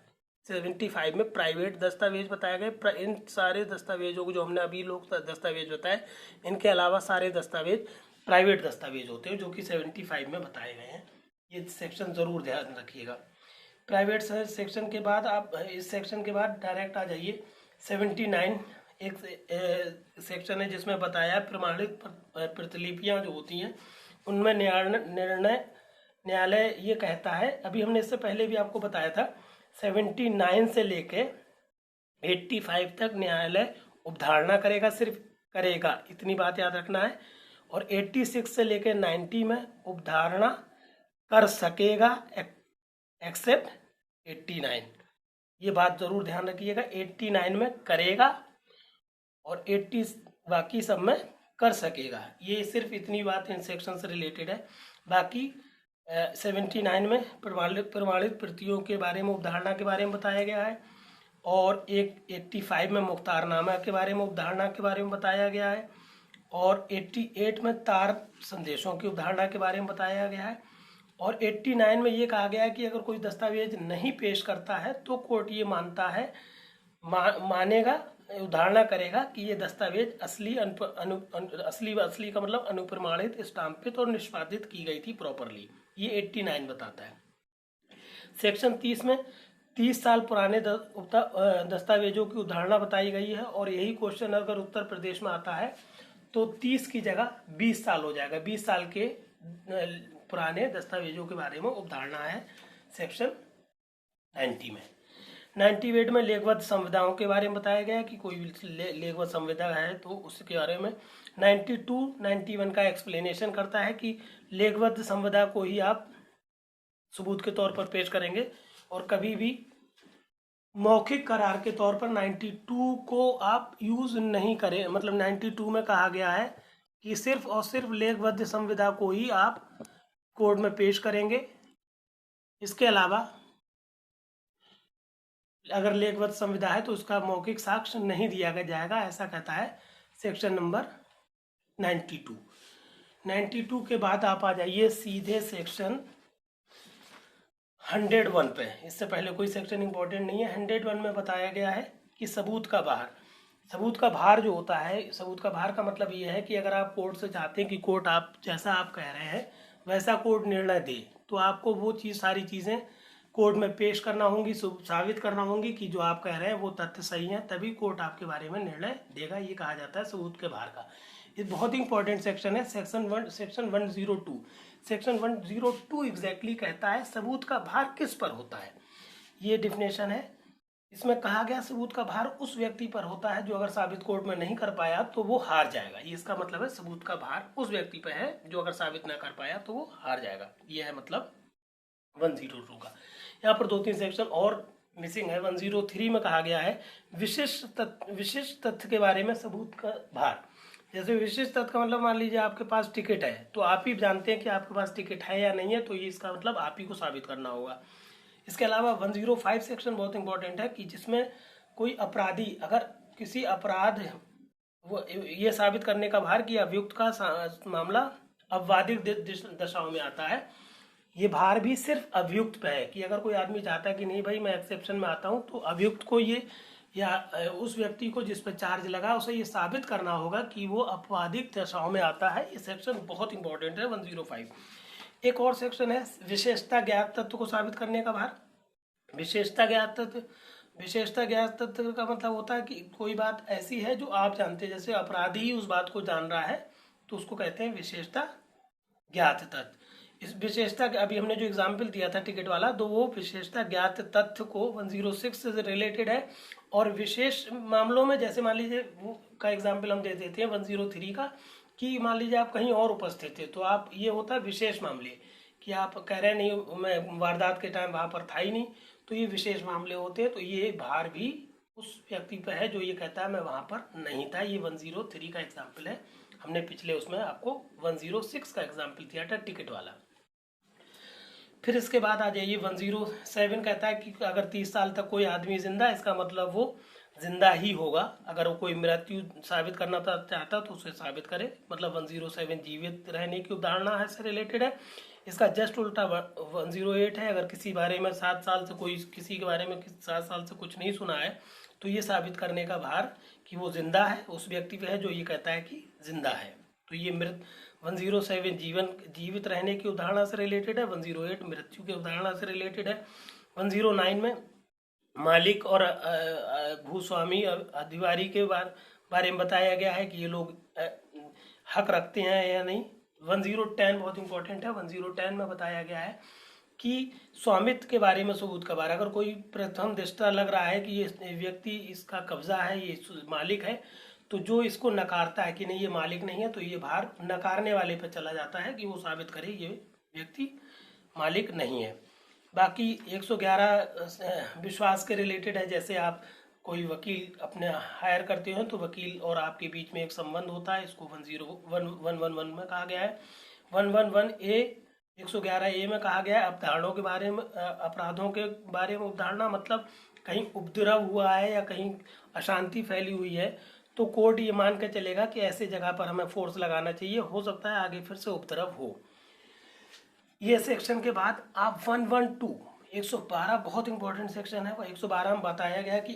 75 में प्राइवेट दस्तावेज बताया गया। इन सारे दस्तावेजों को जो हमने अभी लोक दस्तावेज बताए, इनके अलावा सारे दस्तावेज प्राइवेट दस्तावेज होते हैं जो कि 75 में बताए गए हैं। ये सेक्शन ज़रूर ध्यान रखिएगा। प्राइवेट सेक्शन के बाद आप इस सेक्शन के बाद डायरेक्ट आ जाइए 79। एक सेक्शन है जिसमें बताया प्रमाणित प्रतिलिपियां जो होती हैं उनमें न्यायालय ये कहता है, अभी हमने इससे पहले भी आपको बताया था, 79 से लेके 85 तक न्यायालय उपधारणा करेगा, सिर्फ करेगा, इतनी बात याद रखना है। और 86 से लेके 90 में उपधारणा कर सकेगा एक्सेप्ट 89। ये बात जरूर ध्यान रखिएगा, 89 में करेगा और 80 बाकी सब में कर सकेगा। ये सिर्फ इतनी बात इन सेक्शन से रिलेटेड है। बाकी 79 में प्रमाणित प्रतियों के बारे में, उपधारणा के बारे में बताया गया है। और 85 में मुख्तारनामा के बारे में, उपधारणा के बारे में बताया गया है। और 88 में तार संदेशों की उपधारणा के बारे में बताया गया है। और 89 में ये कहा गया है कि अगर कोई दस्तावेज नहीं पेश करता है तो कोर्ट ये मानता है, मानेगा, उधारणा करेगा कि ये दस्तावेज असली असली का मतलब अनुप्रमाणित, स्टाम्पित और निष्पादित की गई थी प्रॉपरली। ये 89 बताता है। सेक्शन 30 में 30 साल पुराने दस्तावेजों की उदाहरणा बताई गई है। और यही क्वेश्चन अगर उत्तर प्रदेश में आता है तो 30 की जगह 20 साल हो जाएगा। 20 साल के पुराने दस्तावेजों के बारे में उपधारणा है सेक्शन 90 में। 98 में लेखबद्ध संविदाओं के बारे में बताया गया है कि कोई लेखबद्ध संविदा है तो उसके बारे में। 92, 91 का एक्सप्लेनेशन करता है कि लेखबद्ध संविदा को ही आप सबूत के तौर पर पेश करेंगे और कभी भी मौखिक करार के तौर पर 92 को आप यूज नहीं करें। मतलब 92 में कहा गया है कि सिर्फ और सिर्फ लेखबद्ध संविदा को ही आप कोर्ट में पेश करेंगे। इसके अलावा अगर लेखबद्ध संविदा है तो उसका मौखिक साक्ष्य नहीं दिया जाएगा, ऐसा कहता है सेक्शन नंबर 92। 92 के बाद आप आ जाइए सीधे सेक्शन 101 पे। इससे पहले कोई सेक्शन इंपॉर्टेंट नहीं है। 101 में बताया गया है कि सबूत का भार। सबूत का भार जो होता है, सबूत का भार का मतलब ये है कि अगर आप कोर्ट से चाहते हैं कि कोर्ट आप जैसा आप कह रहे हैं वैसा कोर्ट निर्णय दे, तो आपको वो सारी चीज़ें कोर्ट में पेश करना होंगी, साबित करना होंगी कि जो आप कह रहे हैं वो तथ्य सही हैं, तभी कोर्ट आपके बारे में निर्णय देगा। ये कहा जाता है सबूत के भार का। ये बहुत ही इंपॉर्टेंट सेक्शन है। सेक्शन 102। सेक्शन 102 एग्जैक्टली कहता है सबूत का भार किस पर होता है। ये डिफिनेशन है। इसमें कहा गया सबूत का भार उस व्यक्ति पर होता है जो अगर साबित कोर्ट में नहीं कर पाया तो वो हार जाएगा। ये इसका मतलब है सबूत का भार उस व्यक्ति पर है जो अगर साबित ना कर पाया तो वो हार जाएगा। ये है मतलब 102 का। यहाँ पर 2-3 सेक्शन और मिसिंग है। 103 में कहा गया है विशिष्ट तथ्य के बारे में सबूत का भार। जैसे विशिष्ट तथ्य का मतलब मान लीजिए आपके पास टिकट है तो आप ही जानते हैं कि आपके पास टिकट है या नहीं है, तो ये इसका मतलब आप ही को साबित करना होगा। इसके अलावा 105 सेक्शन बहुत इंपॉर्टेंट है कि जिसमें कोई अपराधी अगर किसी अपराध वो ये साबित करने का भार कि अभियुक्त का मामला अपवादिक दशाओं में आता है। ये भार भी सिर्फ अभियुक्त पे है कि अगर कोई आदमी चाहता है कि नहीं भाई मैं एक्सेप्शन में आता हूँ, तो अभियुक्त को ये या उस व्यक्ति को जिस पर चार्ज लगा उसे ये साबित करना होगा कि वो अपवादिक दशाओं में आता है। ये सेक्शन बहुत इंपॉर्टेंट है 105। एक और सेक्शन है विशेषता ज्ञात तत्व को साबित करने का भार। विशेषता ज्ञात तत्व का मतलब होता है कि कोई बात ऐसी है जो आप जानते हैं, जैसे अपराधी ही उस बात को जान रहा है तो उसको कहते हैं विशेषता ज्ञात तत्व। इस विशेषता अभी हमने जो एग्जाम्पल दिया था टिकट वाला, तो वो विशेषता ज्ञात तथ्य को 106 से रिलेटेड है। और विशेष मामलों में जैसे मान लीजिए वो का एग्जाम्पल हम दे देते हैं 103 का कि मान लीजिए आप कहीं और उपस्थित थे, तो आप ये होता है विशेष मामले कि आप कह रहे नहीं मैं वारदात के टाइम वहाँ पर था ही नहीं, तो ये विशेष मामले होते हैं। तो ये भार भी उस व्यक्ति पर है जो ये कहता है मैं वहाँ पर नहीं था। ये 103 का एग्जाम्पल है। हमने पिछले उसमें आपको 106 का एग्जाम्पल दिया था टिकट वाला। फिर इसके बाद आ जाइए 107 कहता है कि अगर 30 साल तक कोई आदमी जिंदा है, इसका मतलब वो जिंदा ही होगा। अगर वो कोई मृत्यु साबित करना चाहता तो उसे साबित करे। मतलब 107 जीवित रहने की उदाहरणा है से रिलेटेड है। इसका जस्ट उल्टा 108 है। अगर किसी बारे में 7 साल से कोई किसी के बारे में 7 साल से कुछ नहीं सुना है तो ये साबित करने का भार कि वो जिंदा है उस व्यक्ति पे है जो ये कहता है कि जिंदा है। तो ये 107 जीवित रहने की उदाहरण से रिलेटेड है, 108 मृत्यु की उदाहरण से रिलेटेड है, 109 में मालिक और भूस्वामी अधिकारी के बारे में बताया गया है कि ये लोग हक रखते हैं या नहीं। 1010 बहुत इंपॉर्टेंट है, 1010 में बताया गया है कि स्वामित्व के बारे में सबूत का भार। अगर कोई प्रथम दृष्टा लग रहा है कि ये व्यक्ति इसका कब्जा है, ये मालिक है, तो जो इसको नकारता है कि नहीं ये मालिक नहीं है, तो ये भार नकारने वाले पर चला जाता है कि वो साबित करे ये व्यक्ति मालिक नहीं है। बाकी 111 विश्वास के रिलेटेड है। जैसे आप कोई वकील अपने हायर करते हो तो वकील और आपके बीच में एक संबंध होता है, इसको 111 में कहा गया है। 111A 111A में कहा गया है अवधारणाओं के बारे में, अपराधों के बारे में अवधारणा, मतलब कहीं उपद्रव हुआ है या कहीं अशांति फैली हुई है तो कोर्ट ये मान के चलेगा कि ऐसे जगह पर हमें फोर्स लगाना चाहिए, हो सकता है आगे फिर से उपद्रव हो। ये सेक्शन के बाद आप 112 बहुत इंपॉर्टेंट सेक्शन है। 112 में बताया गया कि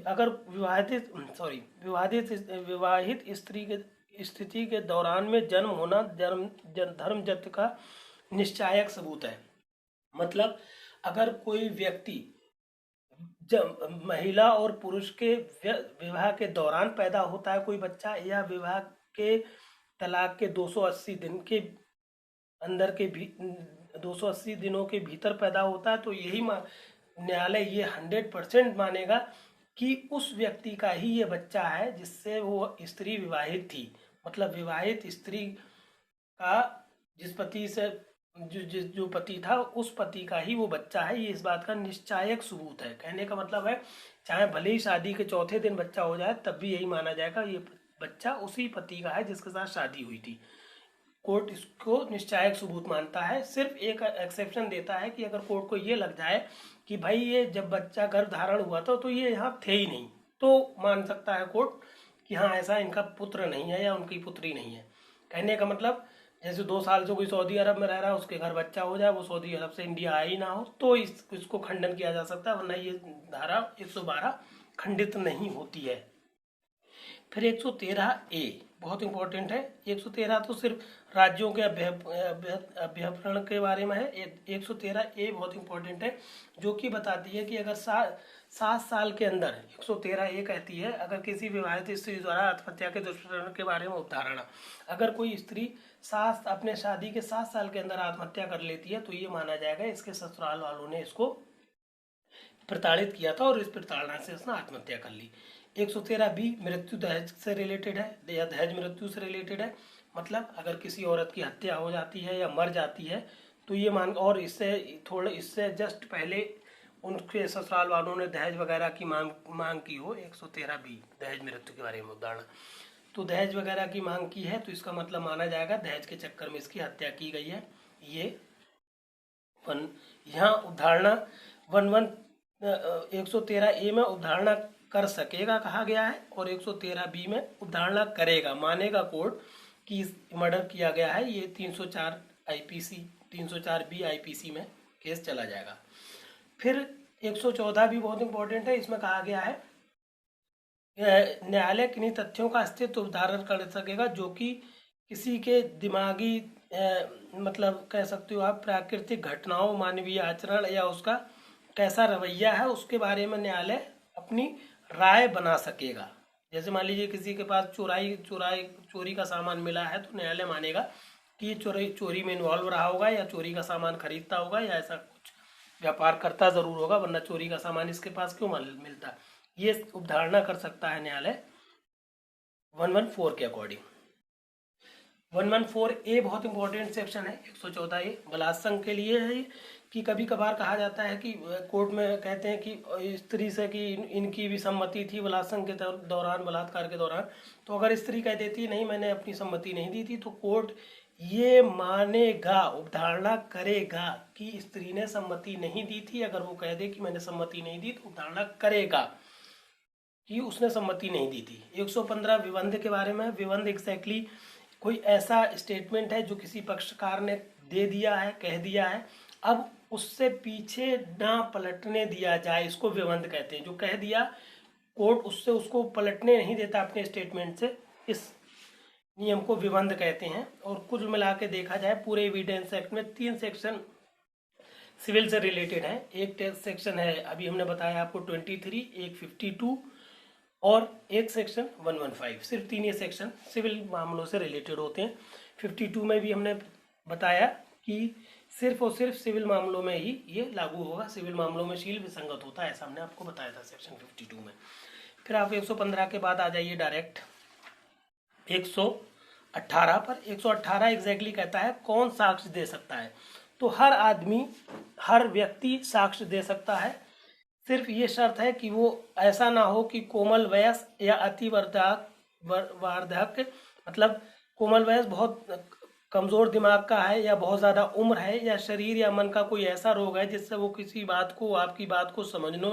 अगर विवाहित स्त्री के स्थिति के दौरान में जन्म होना धर्म जत्य का निश्चायक सबूत है। मतलब अगर कोई व्यक्ति जब महिला और पुरुष के विवाह के दौरान पैदा होता है कोई बच्चा, या विवाह के तलाक के 280 दिन के अंदर के 280 दिनों के भीतर पैदा होता है, तो यही न्यायालय ये 100% मानेगा कि उस व्यक्ति का ही ये बच्चा है जिससे वो स्त्री विवाहित थी। मतलब विवाहित स्त्री का जिस पति से जो पति था उस पति का ही वो बच्चा है, ये इस बात का निश्चायक सबूत है। कहने का मतलब है चाहे भले ही शादी के चौथे दिन बच्चा हो जाए तब भी यही माना जाएगा ये बच्चा उसी पति का है जिसके साथ शादी हुई थी। कोर्ट इसको निश्चायक सबूत मानता है। सिर्फ एक एक्सेप्शन देता है कि अगर कोर्ट को ये लग जाए कि भाई ये जब बच्चा गर्भ धारण हुआ था तो ये यहाँ थे ही नहीं, तो मान सकता है कोर्ट कि हाँ ऐसा इनका पुत्र नहीं है या उनकी पुत्री नहीं है। कहने का मतलब जैसे 2 साल से कोई सऊदी अरब में रह रहा है उसके घर बच्चा हो जाए, वो सऊदी अरब से इंडिया आया ही ना हो, तो इसको खंडन किया जा सकता है, वरना ये धारा 112 खंडित नहीं होती है। फिर 113A बहुत इंपॉर्टेंट है। 113 तो सिर्फ राज्यों के अभ्यर्पण के बारे में है। 113A बहुत इंपॉर्टेंट है जो कि बताती है कि अगर 7 साल के अंदर 113A कहती है अगर किसी विवाहित स्त्री द्वारा आत्महत्या के दुष्कर्म के बारे में उदाहरण, अगर कोई स्त्री अपने शादी के 7 साल के अंदर आत्महत्या कर लेती है तो ये माना जाएगा इसके ससुराल वालों ने इसको प्रताड़ित किया था और इस प्रताड़ना से उसने आत्महत्या कर ली। 113B मृत्यु दहेज से रिलेटेड है या दहेज मृत्यु से रिलेटेड है। मतलब अगर किसी औरत की हत्या हो जाती है या मर जाती है तो ये और इससे जस्ट पहले उनके ससुराल वालों ने दहेज वगैरह की मांग की हो, 113B दहेज मृत्यु के बारे में उदाहरण, तो दहेज वगैरह की मांग की है तो इसका मतलब माना जाएगा दहेज के चक्कर में इसकी हत्या की गई है। ये यहाँ उदाहरणा 113A में उदाहरणा कर सकेगा कहा गया है और 113B में उदाहरणा करेगा, मानेगा कोर्ट कि मर्डर किया गया है। ये 304B IPC में केस चला जाएगा। फिर 114 भी बहुत इंपॉर्टेंट है। इसमें कहा गया है न्यायालय किन्हीं तथ्यों का अस्तित्व उदाहरण कर सकेगा जो कि किसी के दिमागी मतलब कह सकते हो आप प्राकृतिक घटनाओं, मानवीय आचरण या उसका कैसा रवैया है उसके बारे में न्यायालय अपनी राय बना सकेगा। जैसे मान लीजिए किसी के पास चोरी का सामान मिला है तो न्यायालय मानेगा कि ये चोरी में इन्वॉल्व रहा होगा या चोरी का सामान खरीदता होगा या ऐसा कुछ व्यापार करता जरूर होगा, वरना चोरी का सामान इसके पास क्यों मिलता, ये उपधारणा कर सकता है न्यायालय 114 के अकॉर्डिंग। 114A बहुत इंपॉर्टेंट सेक्शन है। 114A बलात्संग के लिए है कि कभी कभार कहा जाता है कि कोर्ट में कहते हैं कि स्त्री से कि इनकी भी सम्मति थी बलात्संग के दौरान, बलात्कार के दौरान, तो अगर स्त्री कह देती नहीं मैंने अपनी सम्मति नहीं दी थी तो कोर्ट ये मानेगा, उपधारणा करेगा कि स्त्री ने सम्मति नहीं दी थी। अगर वो कह दे कि मैंने सम्मति नहीं दी तो उपधारणा करेगा कि उसने सम्मति नहीं दी थी। 115 विबंध के बारे में। विबंध एग्जैक्टली कोई ऐसा स्टेटमेंट है जो किसी पक्षकार ने दे दिया है, कह दिया है, अब उससे पीछे ना पलटने दिया जाए, इसको विबंध कहते हैं। जो कह दिया कोर्ट, उससे उसको पलटने नहीं देता अपने स्टेटमेंट से, इस नियम को विबंध कहते हैं। और कुल मिला के देखा जाए पूरे एविडेंस एक्ट में 3 सेक्शन सिविल से रिलेटेड है। एक सेक्शन है अभी हमने बताया आपको 23, एक 52 और एक सेक्शन 115। सिर्फ 3 ये सेक्शन सिविल मामलों से रिलेटेड होते हैं। 52 में भी हमने बताया कि सिर्फ और सिर्फ सिविल मामलों में ही ये लागू होगा, सिविल मामलों में शील विसंगत होता है, ऐसा हमने आपको बताया था सेक्शन 52 में। फिर आप 115 के बाद आ जाइए डायरेक्ट 118 पर। 118 एग्जैक्टली कहता है कौन साक्ष्य दे सकता है। तो हर आदमी, हर व्यक्ति साक्ष्य दे सकता है, सिर्फ ये शर्त है कि वो ऐसा ना हो कि कोमल वयस या अति वार्धक्य, मतलब कोमल वयस बहुत कमज़ोर दिमाग का है, या बहुत ज़्यादा उम्र है, या शरीर या मन का कोई ऐसा रोग है जिससे वो किसी बात को, आपकी बात को समझने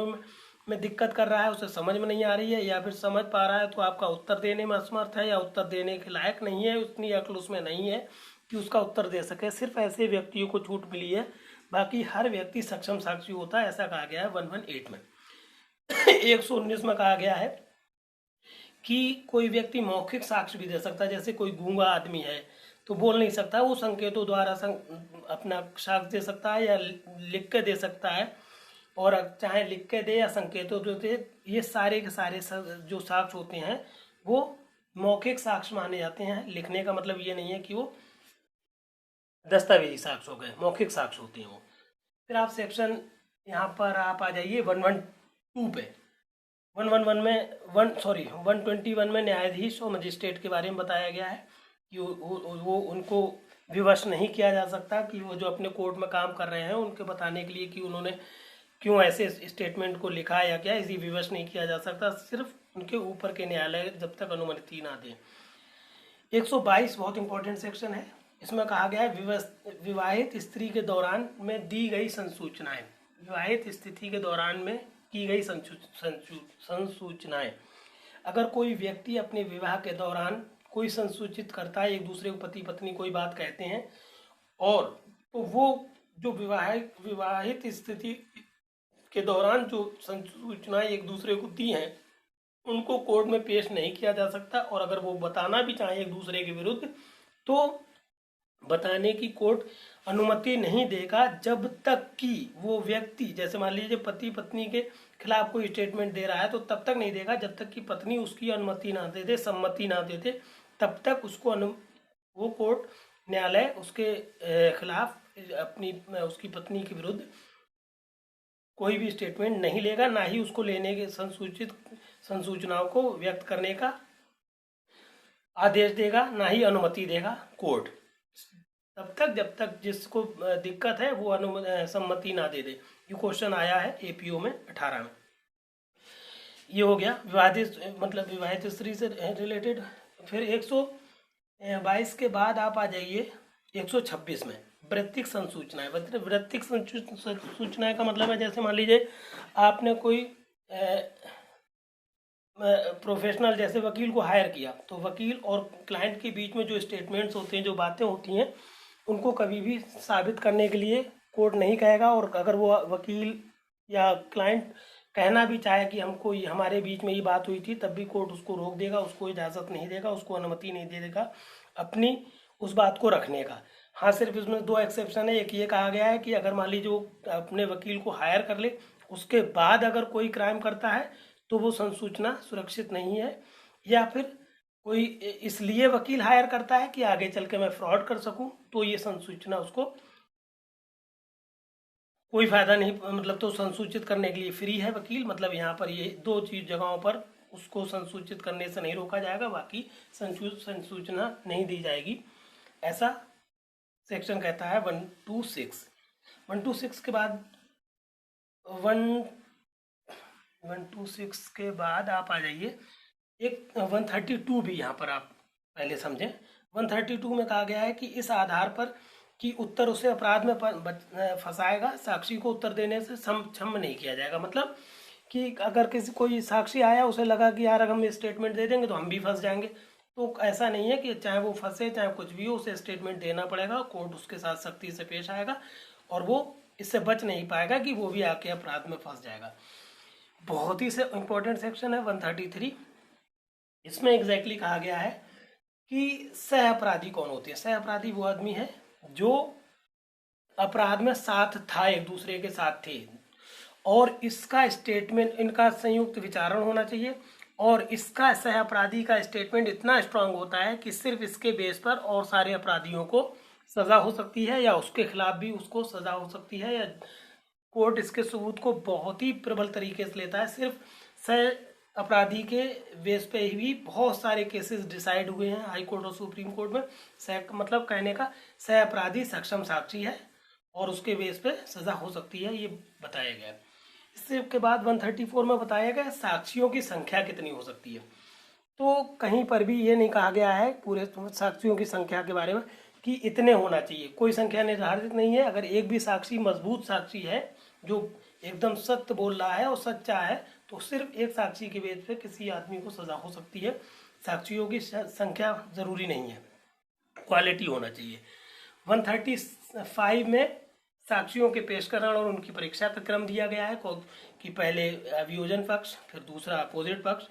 में दिक्कत कर रहा है, उसे समझ में नहीं आ रही है, या फिर समझ पा रहा है तो आपका उत्तर देने में असमर्थ है, या उत्तर देने के लायक नहीं है, उतनी अक्ल उसमें नहीं है कि उसका उत्तर दे सके। सिर्फ ऐसे व्यक्तियों को छूट मिली है, बाकी हर व्यक्ति सक्षम साक्षी होता है, ऐसा कहा गया है 118 में। 119 में कहा गया है कि कोई व्यक्ति मौखिक साक्ष्य भी दे सकता है। जैसे कोई गूंगा आदमी है तो बोल नहीं सकता, वो संकेतों द्वारा अपना साक्ष्य दे सकता है या लिख के दे सकता है, और चाहे लिख के दे या संकेतों दे, ये सारे के सारे जो साक्ष्य होते हैं वो मौखिक साक्ष्य माने जाते हैं। लिखने का मतलब ये नहीं है कि वो दस्तावेजी साक्ष्य हो गए, मौखिक साक्ष्य होते हैं वो। फिर आप सेक्शन यहाँ पर आप आ जाइए 112 पे। 121 में न्यायाधीश और मजिस्ट्रेट के बारे में बताया गया है कि वो उनको विवश नहीं किया जा सकता, कि वो जो अपने कोर्ट में काम कर रहे हैं उनके बताने के लिए कि उन्होंने क्यों ऐसे स्टेटमेंट को लिखा है या क्या, इसी विवश नहीं किया जा सकता, सिर्फ उनके ऊपर के न्यायालय जब तक अनुमति ना दें। 122 बहुत इंपॉर्टेंट सेक्शन है। इसमें कहा गया है विवाहित स्त्री के दौरान में दी गई संसूचनाएं, विवाहित स्थिति के दौरान में की गई संसूचनाएं। अगर कोई व्यक्ति अपने विवाह के दौरान कोई संसूचित करता है, एक दूसरे को पति पत्नी कोई बात कहते हैं, और तो वो जो विवाहित स्थिति के दौरान जो संसूचनाएं एक दूसरे को दी हैं उनको कोर्ट में पेश नहीं किया जा सकता। और अगर वो बताना भी चाहे एक दूसरे के विरुद्ध तो बताने की कोर्ट अनुमति नहीं देगा, जब तक कि वो व्यक्ति, जैसे मान लीजिए पति पत्नी के खिलाफ कोई स्टेटमेंट दे रहा है तो तब तक नहीं देगा जब तक कि पत्नी उसकी अनुमति ना दे दे, सम्मति ना दे दे, तब तक उसको वो कोर्ट न्यायालय उसके खिलाफ उसकी पत्नी के विरुद्ध कोई भी स्टेटमेंट नहीं लेगा, ना ही उसको लेने के संसूचित संसूचनाओं को व्यक्त करने का आदेश देगा, ना ही अनुमति देगा कोर्ट, तब तक जब तक जिसको दिक्कत है वो सम्मति ना दे दे। ये क्वेश्चन आया है एपीओ में 18 में। ये हो गया विवाहित स्त्री से रिलेटेड। फिर 122 के बाद आप आ जाइए 126 में वृत्तिक संसूचनाएं। वृत्तिक संसूचनाएं का मतलब है, जैसे मान लीजिए आपने कोई प्रोफेशनल जैसे वकील को हायर किया, तो वकील और क्लाइंट के बीच में जो स्टेटमेंट्स होते हैं, जो बातें होती हैं, उनको कभी भी साबित करने के लिए कोर्ट नहीं कहेगा। और अगर वो वकील या क्लाइंट कहना भी चाहे कि हमको हमारे बीच में ये बात हुई थी, तब भी कोर्ट उसको रोक देगा, उसको इजाज़त नहीं देगा, उसको अनुमति नहीं दे देगा अपनी उस बात को रखने का। हाँ, सिर्फ इसमें 2 एक्सेप्शन है। एक ये कहा गया है कि अगर मान लीजिए वो अपने वकील को हायर कर ले, उसके बाद अगर कोई क्राइम करता है तो वो संसूचना सुरक्षित नहीं है, या फिर कोई इसलिए वकील हायर करता है कि आगे चल के मैं फ्रॉड कर सकूं, तो ये संसूचना उसको कोई फायदा नहीं, मतलब तो संसूचित करने के लिए फ्री है वकील। मतलब यहाँ पर ये 2 जगहों पर उसको संसूचित करने से नहीं रोका जाएगा, बाकी संसूचना नहीं दी जाएगी, ऐसा सेक्शन कहता है 126। 126 के बाद 126 के बाद आप आ जाइए एक 132 भी यहाँ पर आप पहले समझें। 132 में कहा गया है कि इस आधार पर कि उत्तर उसे अपराध में फंसाएगा, साक्षी को उत्तर देने से क्षम नहीं किया जाएगा। मतलब कि अगर कोई साक्षी आया, उसे लगा कि यार अगर हम स्टेटमेंट दे देंगे तो हम भी फंस जाएंगे, तो ऐसा नहीं है कि चाहे वो फंसे चाहे कुछ भी हो, उसे स्टेटमेंट देना पड़ेगा, कोर्ट उसके साथ सख्ती से पेश आएगा और वो इससे बच नहीं पाएगा कि वो भी आके अपराध में फंस जाएगा। बहुत ही से इम्पोर्टेंट सेक्शन है 133। इसमें एग्जैक्टली कहा गया है कि सह अपराधी कौन होते हैं। सह अपराधी वो आदमी है जो अपराध में साथ था, एक दूसरे के साथ थे, और इसका स्टेटमेंट, इनका संयुक्त विचारण होना चाहिए, और इसका सह अपराधी का स्टेटमेंट इतना स्ट्रांग होता है कि सिर्फ इसके बेस पर और सारे अपराधियों को सजा हो सकती है, या उसके खिलाफ भी उसको सजा हो सकती है, या कोर्ट इसके सबूत को बहुत ही प्रबल तरीके से लेता है। सिर्फ सह अपराधी के बेस पे ही बहुत सारे केसेस डिसाइड हुए हैं हाई कोर्ट और सुप्रीम कोर्ट में। सह मतलब कहने का सह अपराधी सक्षम साक्षी है और उसके बेस पे सजा हो सकती है, ये बताया गया है। इससे के बाद 134 में बताया गया साक्षियों की संख्या कितनी हो सकती है। तो कहीं पर भी ये नहीं कहा गया है पूरे साक्षियों की संख्या के बारे में कि इतने होना चाहिए, कोई संख्या निर्धारित नहीं है। अगर एक भी साक्षी मजबूत साक्षी है जो एकदम सत्य बोल रहा है और सच्चा है, तो सिर्फ एक साक्षी के बेस पे किसी आदमी को सजा हो सकती है। साक्षियों की संख्या जरूरी नहीं है, क्वालिटी होना चाहिए। 135 में साक्षियों के पेशकरण और उनकी परीक्षा का क्रम दिया गया है कि पहले अभियोजन पक्ष, फिर दूसरा अपोजिट पक्ष।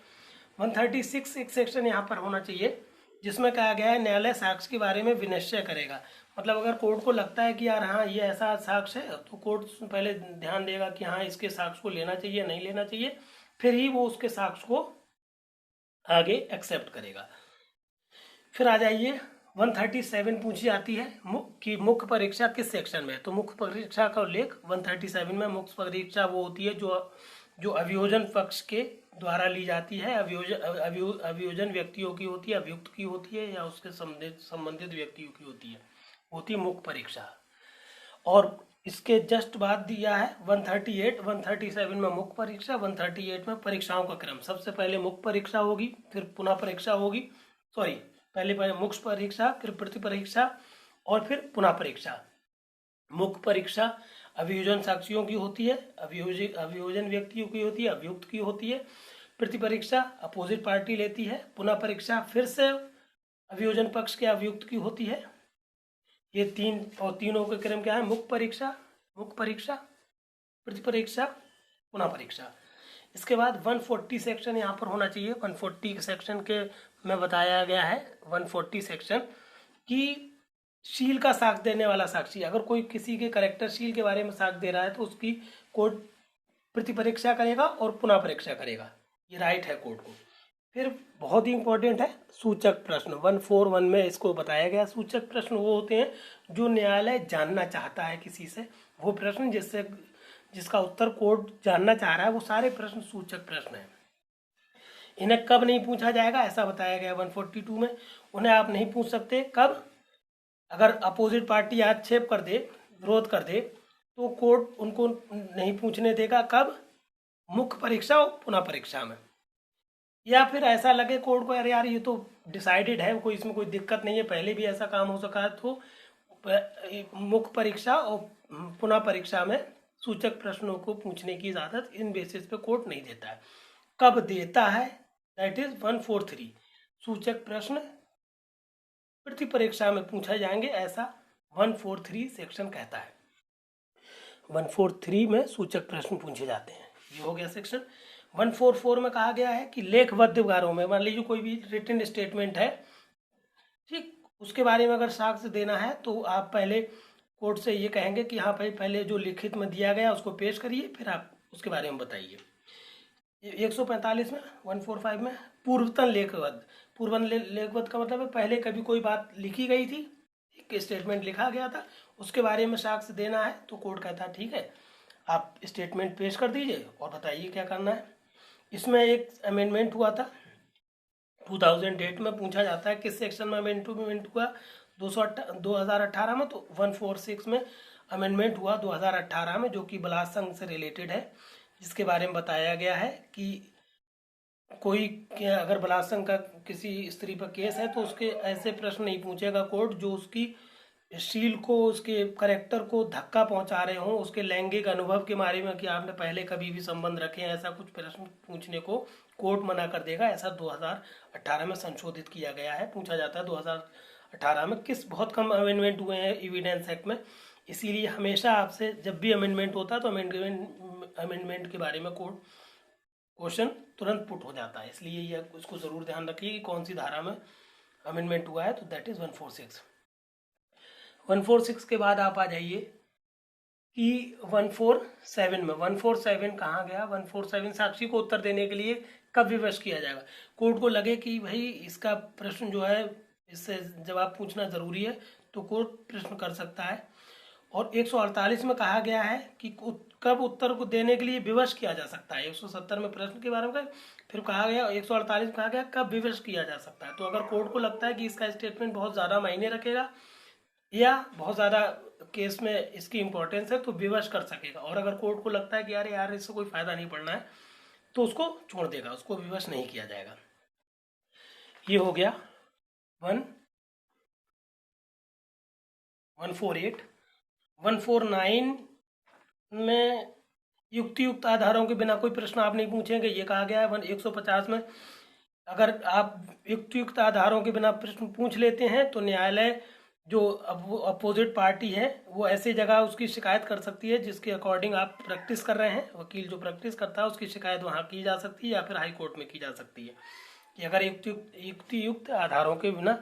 136 एक सेक्शन यहाँ पर होना चाहिए जिसमें कहा गया है न्यायालय साक्ष्य के बारे में विनिश्चय करेगा। मतलब अगर कोर्ट को लगता है कि यार हाँ ये ऐसा साक्ष्य है, तो कोर्ट पहले ध्यान देगा कि हाँ इसके साक्ष्य को लेना चाहिए नहीं लेना चाहिए, फिर ही वो उसके साक्ष्य को आगे एक्सेप्ट करेगा। फिर आ जाइए 137 पूछी जाती है कि मुख्य परीक्षा किस सेक्शन में है। तो मुख्य परीक्षा का उल्लेख 137 में, मुख्य परीक्षा वो होती है जो अभियोजन पक्ष के द्वारा ली जाती है। अभियोजन व्यक्तियों की होती है, अभियुक्त की होती है, या उसके संबंधित व्यक्तियों की होती है मुख्य परीक्षा। और इसके जस्ट बाद दिया है 138। 137 में मुख्य परीक्षा, 138 में परीक्षाओं का क्रम। सबसे पहले मुख्य परीक्षा होगी, फिर पुनः परीक्षा होगी, पहले मुख्य परीक्षा, फिर प्रति परीक्षा और फिर पुनः परीक्षा। मुख्य परीक्षा अभियोजन साक्षियों की होती है, अभियोजन व्यक्तियों की होती है, अभियुक्त की होती है। प्रति परीक्षा अपोजिट पार्टी लेती है। पुनः परीक्षा फिर से अभियोजन पक्ष के अभियुक्त की होती है। ये तीनों के क्रम क्या है? मुख्य परीक्षा, प्रति परीक्षा, पुनः परीक्षा। इसके बाद 140 सेक्शन यहाँ पर होना चाहिए। 140 सेक्शन के में बताया गया है 140 सेक्शन कि शील का साक्ष्य देने वाला साक्षी, अगर कोई किसी के कैरेक्टर शील के बारे में साक्ष्य दे रहा है तो उसकी कोर्ट प्रति परीक्षा करेगा और पुनः परीक्षा करेगा, ये राइट है कोर्ट को। फिर बहुत ही इंपॉर्टेंट है सूचक प्रश्न। 141 में इसको बताया गया। सूचक प्रश्न वो होते हैं जो न्यायालय जानना चाहता है किसी से, वो प्रश्न जिसका उत्तर कोर्ट जानना चाह रहा है, वो सारे प्रश्न सूचक प्रश्न हैं। इन्हें कब नहीं पूछा जाएगा ऐसा बताया गया 142 में। उन्हें आप नहीं पूछ सकते कब? अगर अपोजिट पार्टी आक्षेप कर दे, विरोध कर दे, तो कोर्ट उनको नहीं पूछने देगा। कब? मुख्य परीक्षा और पुनः परीक्षा में। या फिर ऐसा लगे कोर्ट को यार ये तो डिसाइडेड है, कोई इसमें कोई दिक्कत नहीं है, पहले भी ऐसा काम हो सका है, तो मुख्य परीक्षा और पुनः परीक्षा में सूचक प्रश्नों को पूछने की इजाजत इन बेसिस पे कोर्ट नहीं देता है। कब देता है? That is 143। सूचक प्रश्न प्रति परीक्षा में पूछा जाएंगे, ऐसा 143 सेक्शन कहता है। 143 में सूचक प्रश्न पूछे जाते हैं। ये हो गया सेक्शन। 144 में कहा गया है कि लेखबद्ध व्यवहारों में, मान लीजिए कोई भी रिटन स्टेटमेंट है, ठीक, उसके बारे में अगर साक्ष्य देना है तो आप पहले कोर्ट से ये कहेंगे कि हाँ भाई पहले जो लिखित में दिया गया उसको पेश करिए, फिर आप उसके बारे में बताइए। 145 में 145 में पूर्वतन लेखबद्ध। पूर्वतन लेखबद्ध का मतलब है पहले कभी कोई बात लिखी गई थी, एक स्टेटमेंट लिखा गया था, उसके बारे में साक्ष्य देना है तो कोर्ट कहता है ठीक है आप स्टेटमेंट पेश कर दीजिए और बताइए क्या करना है। इसमें एक अमेंडमेंट हुआ था 2008 में। पूछा जाता है किस सेक्शन में अमेंडमेंट हुआ? 2018 में। तो 146 में अमेंडमेंट हुआ 2018 में, जो कि बलात्कार से रिलेटेड है, जिसके बारे में बताया गया है कि कोई अगर बलात्कार का किसी स्त्री पर केस है तो उसके ऐसे प्रश्न नहीं पूछेगा कोर्ट जो उसकी शील को, उसके करेक्टर को धक्का पहुंचा रहे हों, उसके लैंगिक अनुभव के बारे में कि आपने पहले कभी भी संबंध रखे हैं, ऐसा कुछ प्रश्न पूछने को कोर्ट मना कर देगा, ऐसा 2018 में संशोधित किया गया है। पूछा जाता है 2018 में बहुत कम अमेंडमेंट हुए हैं एविडेंस एक्ट में, इसीलिए हमेशा आपसे जब भी अमेंडमेंट होता है तो अमेंडमेंट के बारे में क्वेश्चन तुरंत पुट हो जाता है, इसलिए यह उसको ज़रूर ध्यान रखिए कि कौन सी धारा में अमेंडमेंट हुआ है, तो दैट इज़ 146। 146 के बाद आप आ जाइए कि 147 में 147 कहाँ गया। 147 साक्षी को उत्तर देने के लिए कब विवश किया जाएगा। कोर्ट को लगे कि भाई इसका प्रश्न जो है इससे जवाब पूछना ज़रूरी है तो कोर्ट प्रश्न कर सकता है। और 148 में कहा गया है कि कब उत्तर को देने के लिए विवश किया जा सकता है। 170 में प्रश्न के बारे में फिर कहा गया, 148 में कहा गया कब विवश किया जा सकता है। तो अगर कोर्ट को लगता है कि इसका स्टेटमेंट बहुत ज़्यादा मायने रखेगा या बहुत ज़्यादा केस में इसकी इम्पोर्टेंस है तो विवश कर सकेगा, और अगर कोर्ट को लगता है कि यार इससे कोई फ़ायदा नहीं पड़ना है तो उसको छोड़ देगा, उसको विवश नहीं किया जाएगा। ये हो गया 148। 149 में युक्त आधारों के बिना कोई प्रश्न आप नहीं पूछेंगे, ये कहा गया है। 150 में अगर आप युक्त आधारों के बिना प्रश्न पूछ लेते हैं तो न्यायालय जो अपोजिट पार्टी है वो ऐसी जगह उसकी शिकायत कर सकती है जिसके अकॉर्डिंग आप प्रैक्टिस कर रहे हैं। वकील जो प्रैक्टिस करता है उसकी शिकायत वहाँ की जा सकती है या फिर हाई कोर्ट में की जा सकती है कि अगर युक्त आधारों के बिना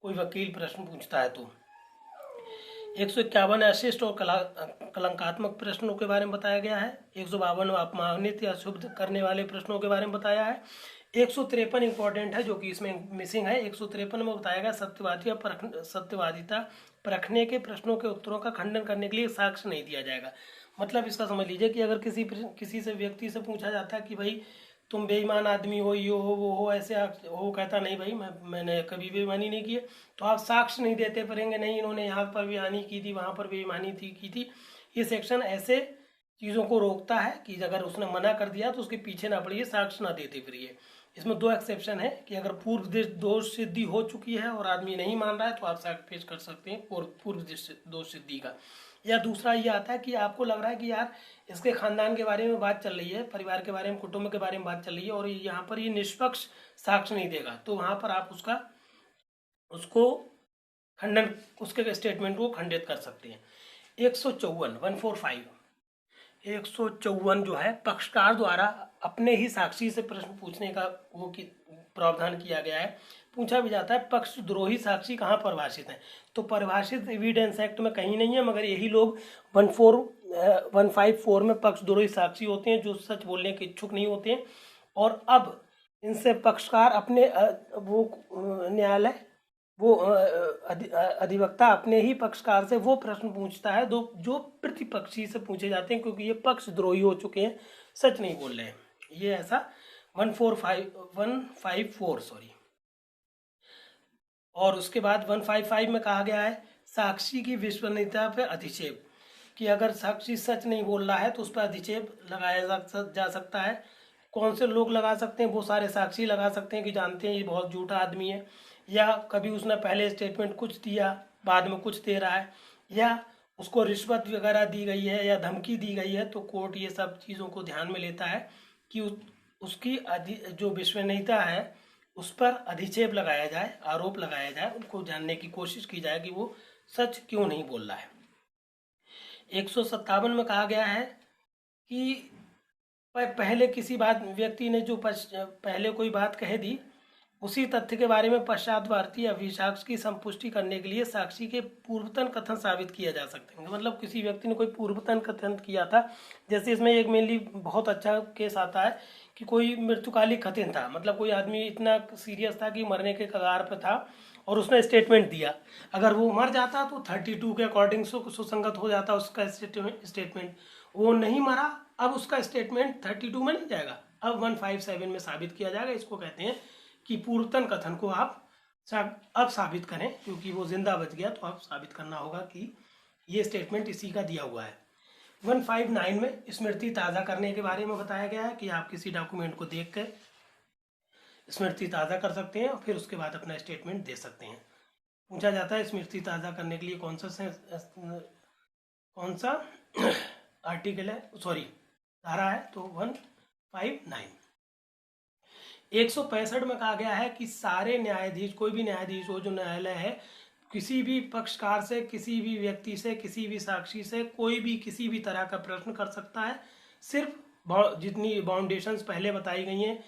कोई वकील प्रश्न पूछता है तो। 151 अशिष्ट और कलंकात्मक प्रश्नों के बारे में बताया गया है। 152 अपमानित या शुद्ध करने वाले प्रश्नों के बारे में बताया है। 153 इंपॉर्टेंट है जो कि इसमें मिसिंग है। 153 में बताया गया सत्यवादिता परखने के प्रश्नों के उत्तरों का खंडन करने के लिए साक्ष्य नहीं दिया जाएगा। मतलब इसका समझ लीजिए कि अगर किसी से व्यक्ति से पूछा जाता है कि भाई तुम बेईमान आदमी हो, ये हो वो हो, ऐसे वो कहता नहीं भाई मैंने कभी बेईमानी नहीं की है, तो आप साक्ष्य नहीं देते फिरेंगे, नहीं इन्होंने यहाँ पर बेईमानी की थी, वहाँ पर बेईमानी की थी। ये सेक्शन ऐसे चीज़ों को रोकता है कि अगर उसने मना कर दिया तो उसके पीछे ना पड़िए, साक्ष्य ना देते फिरिए। इसमें 2 एक्सेप्शन है कि अगर पूर्व दोष सिद्धि हो चुकी है और आदमी नहीं मान रहा है तो आप साक्ष्य पेश कर सकते हैं पूर्व दोष सिद्धि का। या दूसरा ये आता है कि आपको लग रहा है कि यार इसके खानदान के बारे में बात चल रही है, परिवार के बारे में, कुटुंब के बारे में बात चल रही है और यहाँ पर ये निष्पक्ष साक्ष्य नहीं देगा, तो वहाँ पर आप उसको खंडन, उसके स्टेटमेंट को खंडित कर सकते हैं। 154 154 जो है पक्षकार द्वारा अपने ही साक्षी से प्रश्न पूछने का वो प्रावधान किया गया है। पूछा भी जाता है पक्षद्रोही साक्षी कहाँ परिभाषित है, तो परिभाषित एविडेंस एक्ट में कहीं नहीं है, मगर यही लोग 154 में पक्षद्रोही साक्षी होते हैं जो सच बोलने के इच्छुक नहीं होते हैं। और अब इनसे पक्षकार अपने वो न्यायालय वो अधिवक्ता अपने ही पक्षकार से वो प्रश्न पूछता है जो प्रतिपक्षी से पूछे जाते हैं, क्योंकि ये पक्षद्रोही हो चुके हैं, सच नहीं बोल रहे हैं। ये ऐसा 154 सॉरी। और उसके बाद 155 में कहा गया है साक्षी की विश्वसनीयता पर अधिक्षेप, कि अगर साक्षी सच नहीं बोल रहा है तो उस पर अधिक्षेप लगाया जा सकता है। कौन से लोग लगा सकते हैं, वो सारे साक्षी लगा सकते हैं कि जानते हैं ये बहुत झूठा आदमी है, या कभी उसने पहले स्टेटमेंट कुछ दिया बाद में कुछ दे रहा है, या उसको रिश्वत वगैरह दी गई है या धमकी दी गई है, तो कोर्ट ये सब चीज़ों को ध्यान में लेता है कि उसकी जो विश्वसनीयता है उस पर अधिक्षेप लगाया जाए, आरोप लगाया जाए, उनको जानने की कोशिश की जाए कि वो सच क्यों नहीं बोल रहा है। 157 में कहा गया है कि पहले किसी व्यक्ति ने जो पहले कोई बात कह दी, उसी तथ्य के बारे में पश्चातवर्ती अभिसाक्ष्य की संपुष्टि करने के लिए साक्षी के पूर्वतन कथन साबित किया जा सकते हैं। मतलब किसी व्यक्ति ने कोई पूर्वतन कथन किया था, जैसे इसमें एक मेनली बहुत अच्छा केस आता है कि कोई मृत्युकालिक कथन था, मतलब कोई आदमी इतना सीरियस था कि मरने के कगार पर था और उसने स्टेटमेंट दिया, अगर वो मर जाता तो 32 के अकॉर्डिंग सुसंगत हो जाता उसका स्टेटमेंट। वो नहीं मरा, अब उसका स्टेटमेंट 32 में नहीं जाएगा, अब 157 में साबित किया जाएगा। इसको कहते हैं कि पूर्वतन कथन को आप अब साबित करें, क्योंकि वो जिंदा बच गया तो आप साबित करना होगा कि ये स्टेटमेंट इसी का दिया हुआ है। 159 में स्मृति ताज़ा करने के बारे में बताया गया है कि आप किसी डॉक्यूमेंट को देख कर स्मृति ताज़ा कर सकते हैं और फिर उसके बाद अपना स्टेटमेंट दे सकते हैं। पूछा जाता है स्मृति ताज़ा करने के लिए कौन सा आर्टिकल है, सॉरी धारा है, तो 159। 165 में कहा गया है कि सारे न्यायाधीश, कोई भी न्यायाधीश हो जो न्यायालय है, किसी भी पक्षकार से, किसी भी व्यक्ति से, किसी भी साक्षी से कोई भी किसी भी तरह का प्रश्न कर सकता है। सिर्फ जितनी बाउंडेशंस पहले बताई गई हैं,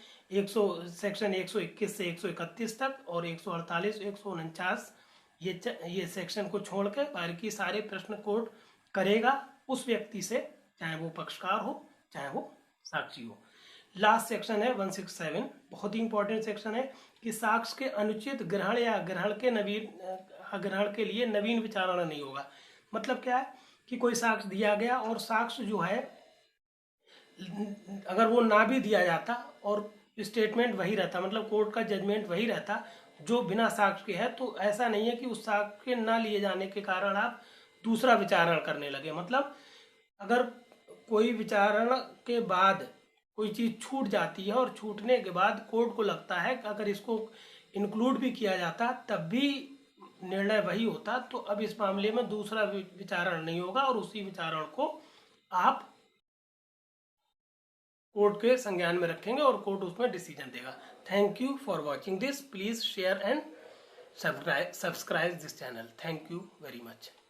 सेक्शन 121 से 131 तक और 148, 149, ये सेक्शन को छोड़ के बाकी सारे प्रश्न कोर्ट करेगा उस व्यक्ति से, चाहे वो पक्षकार हो चाहे वो साक्षी हो। लास्ट सेक्शन है 167, बहुत ही इंपॉर्टेंट सेक्शन है कि साक्ष्य के अनुचित ग्रहण या ग्रहण के लिए नवीन विचारणा नहीं होगा। मतलब क्या है कि कोई साक्ष्य दिया गया और साक्ष्य जो है अगर वो ना भी दिया जाता और स्टेटमेंट वही रहता, मतलब कोर्ट का जजमेंट वही रहता जो बिना साक्ष्य के है, तो ऐसा नहीं है कि उस साक्ष्य के ना लिए जाने के कारण आप दूसरा विचारण करने लगे। मतलब अगर कोई विचारण के बाद कोई चीज़ छूट जाती है और छूटने के बाद कोर्ट को लगता है कि अगर इसको इंक्लूड भी किया जाता तब भी निर्णय वही होता, तो अब इस मामले में दूसरा विचारण नहीं होगा और उसी विचारण को आप कोर्ट के संज्ञान में रखेंगे और कोर्ट उसमें डिसीजन देगा। Thank you for watching this. Please share and subscribe this channel. Thank you very much.